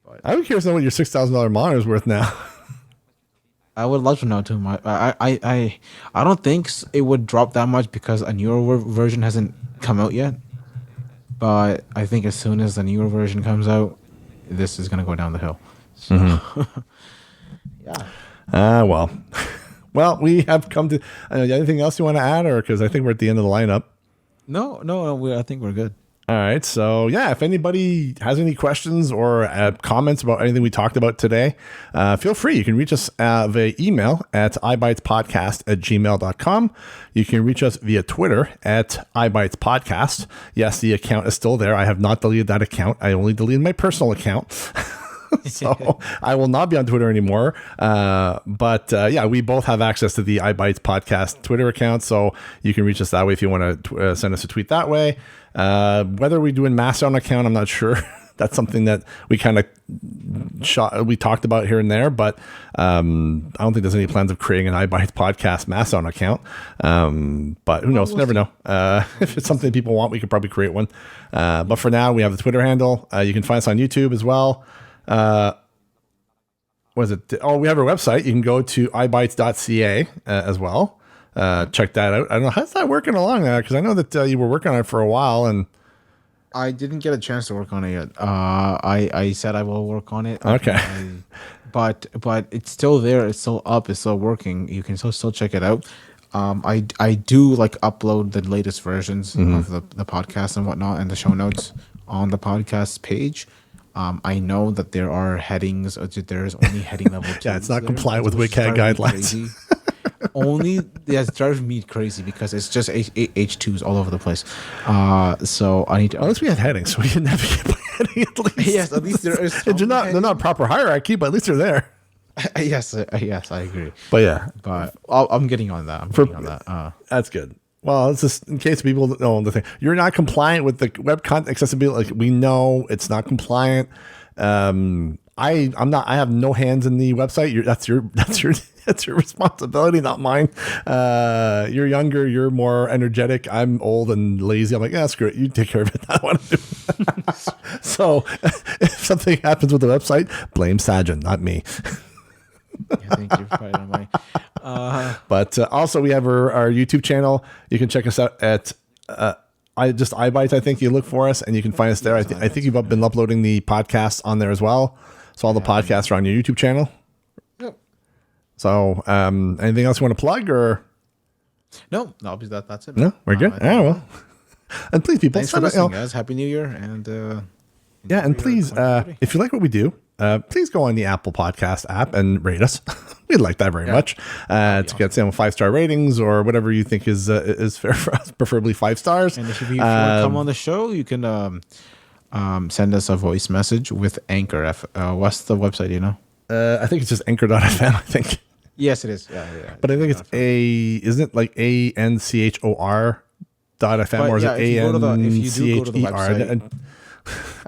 But I'm curious to know what your $6,000 monitor is worth now. I would love to know too. I don't think it would drop that much because a newer version hasn't come out yet. But I think as soon as the newer version comes out, this is gonna go down the hill. So, yeah. Well, we have come to. Anything else you want to add, or because I think we're at the end of the lineup? No. I think we're good. All right. So yeah, if anybody has any questions or comments about anything we talked about today, feel free. You can reach us via email at eyebytespodcast@gmail.com. You can reach us via Twitter at eyebytespodcast. Yes, the account is still there. I have not deleted that account. I only deleted my personal account. So I will not be on Twitter anymore. But we both have access to the eyeBytes podcast Twitter account. So you can reach us that way if you want to send us a tweet that way. Whether we do a Mastodon account, I'm not sure. That's something that we kind of we talked about here and there, but I don't think there's any plans of creating an eyeBytes podcast Mastodon account. But who knows? Never know. If it's something people want, we could probably create one. But for now, we have the Twitter handle. You can find us on YouTube as well. What is it? Oh, we have our website. You can go to eyebytes.ca as well. Check that out. I don't know. How's that working along there? Because I know that you were working on it for a while, and I didn't get a chance to work on it yet. I said I will work on it. Okay. But it's still there. It's still up. It's still working. You can still check it out. I do upload the latest versions of the podcast and whatnot and the show notes on the podcast page. I know that there are headings. There is only heading level 2. Yeah, it's not compliant with WCAG guidelines. It drives me crazy because it's just H2s all over the place. So I need to. Unless we had headings, so we can navigate by heading at least. Yes, at least there is. They're not proper hierarchy, but at least they're there. Yes, I agree. But I'm getting on that. That's good. Well, it's just in case people don't know the thing. You're not compliant with the web content accessibility. We know it's not compliant. I'm not. I have no hands in the website. That's your responsibility, not mine. You're younger. You're more energetic. I'm old and lazy. I'm like, screw it. You take care of it. I don't want to do it. So if something happens with the website, blame Sajan, not me. Yeah, thank you for fighting my. But also we have our YouTube channel. You can check us out at eyeBytes. I think you look for us and you can find us there. I think you've been uploading the podcasts on there as well. So all the podcasts are on your YouTube channel. Yep. So anything else you want to plug or? No, that's it. No, we're good. Well. And please, people, Thanks for listening, guys. Happy New Year. And yeah, and please, if you like what we do, please go on the Apple Podcast app and rate us. We'd like that very much. To get some 5-star ratings or whatever you think is fair for us, preferably 5 stars. And if you want to come on the show, you can send us a voice message with Anchor. What's the website? You know? I think it's just anchor.fm. I think. Yes, it is. Yeah. But I think it's isn't it like ANCHOR.FM or is it ANCHER?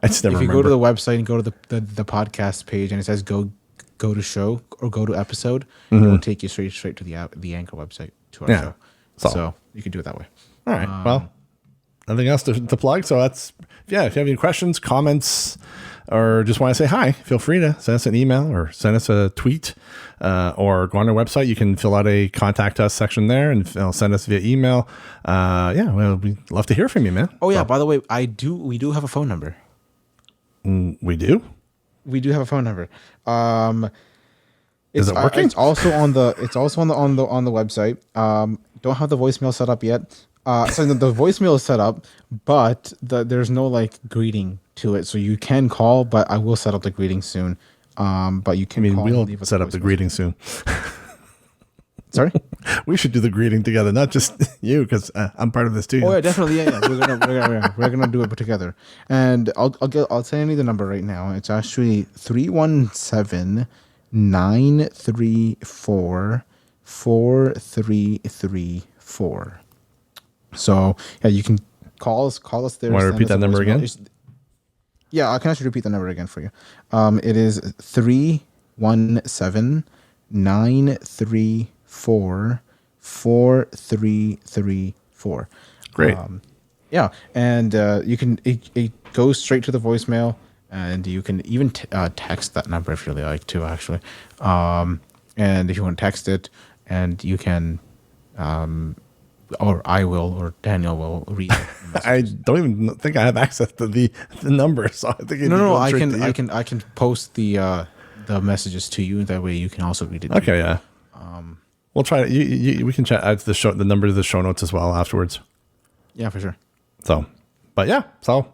I just never remember. If you go to the website and go to the podcast page and it says go to show or go to episode, it will take you straight to the Anchor website to our show. So you can do it that way. All right. Well, nothing else to plug. So that's, if you have any questions, comments, or just want to say hi, feel free to send us an email or send us a tweet, or go on our website. You can fill out a contact us section there and send us via email. We'd love to hear from you, man. Oh yeah. By the way, we do have a phone number. We do? We do have a phone number. Is it working? It's also on the website. Don't have the voicemail set up yet. So the voicemail is set up, but there's no like greeting to it. So you can call, but I will set up the greeting soon. But you can. We'll set up the greeting soon. Sorry, we should do the greeting together, not just you, because I'm part of this too. Oh yeah, definitely. Yeah. We're gonna do it together. And I'll send you the number right now. It's actually 317-934-4334. So yeah, you can call us there. Want to repeat that number again? Yeah, I can actually repeat the number again for you. It is 317-934-4334. Great. Yeah, and it goes straight to the voicemail, and you can even text that number if you really like to, actually. And if you want to text it, and you can, or I will, or Daniel will read it. I don't even think I have access to the number, so I think I can post the messages to you. That way, you can also read it. Okay, yeah. We'll try it. We can chat add the number to the show notes as well afterwards. Yeah, for sure. So, but yeah, so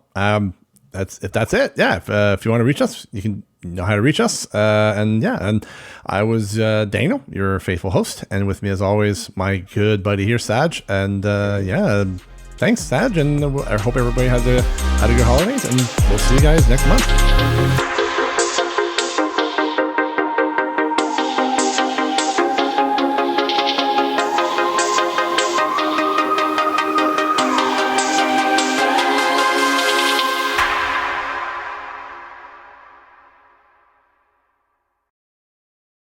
that's it. Yeah, if you want to reach us, you know how to reach us. And I was Daniel, your faithful host, and with me as always, my good buddy here, Saj. And thanks, Saj, and I hope everybody had a good holidays, and we'll see you guys next month.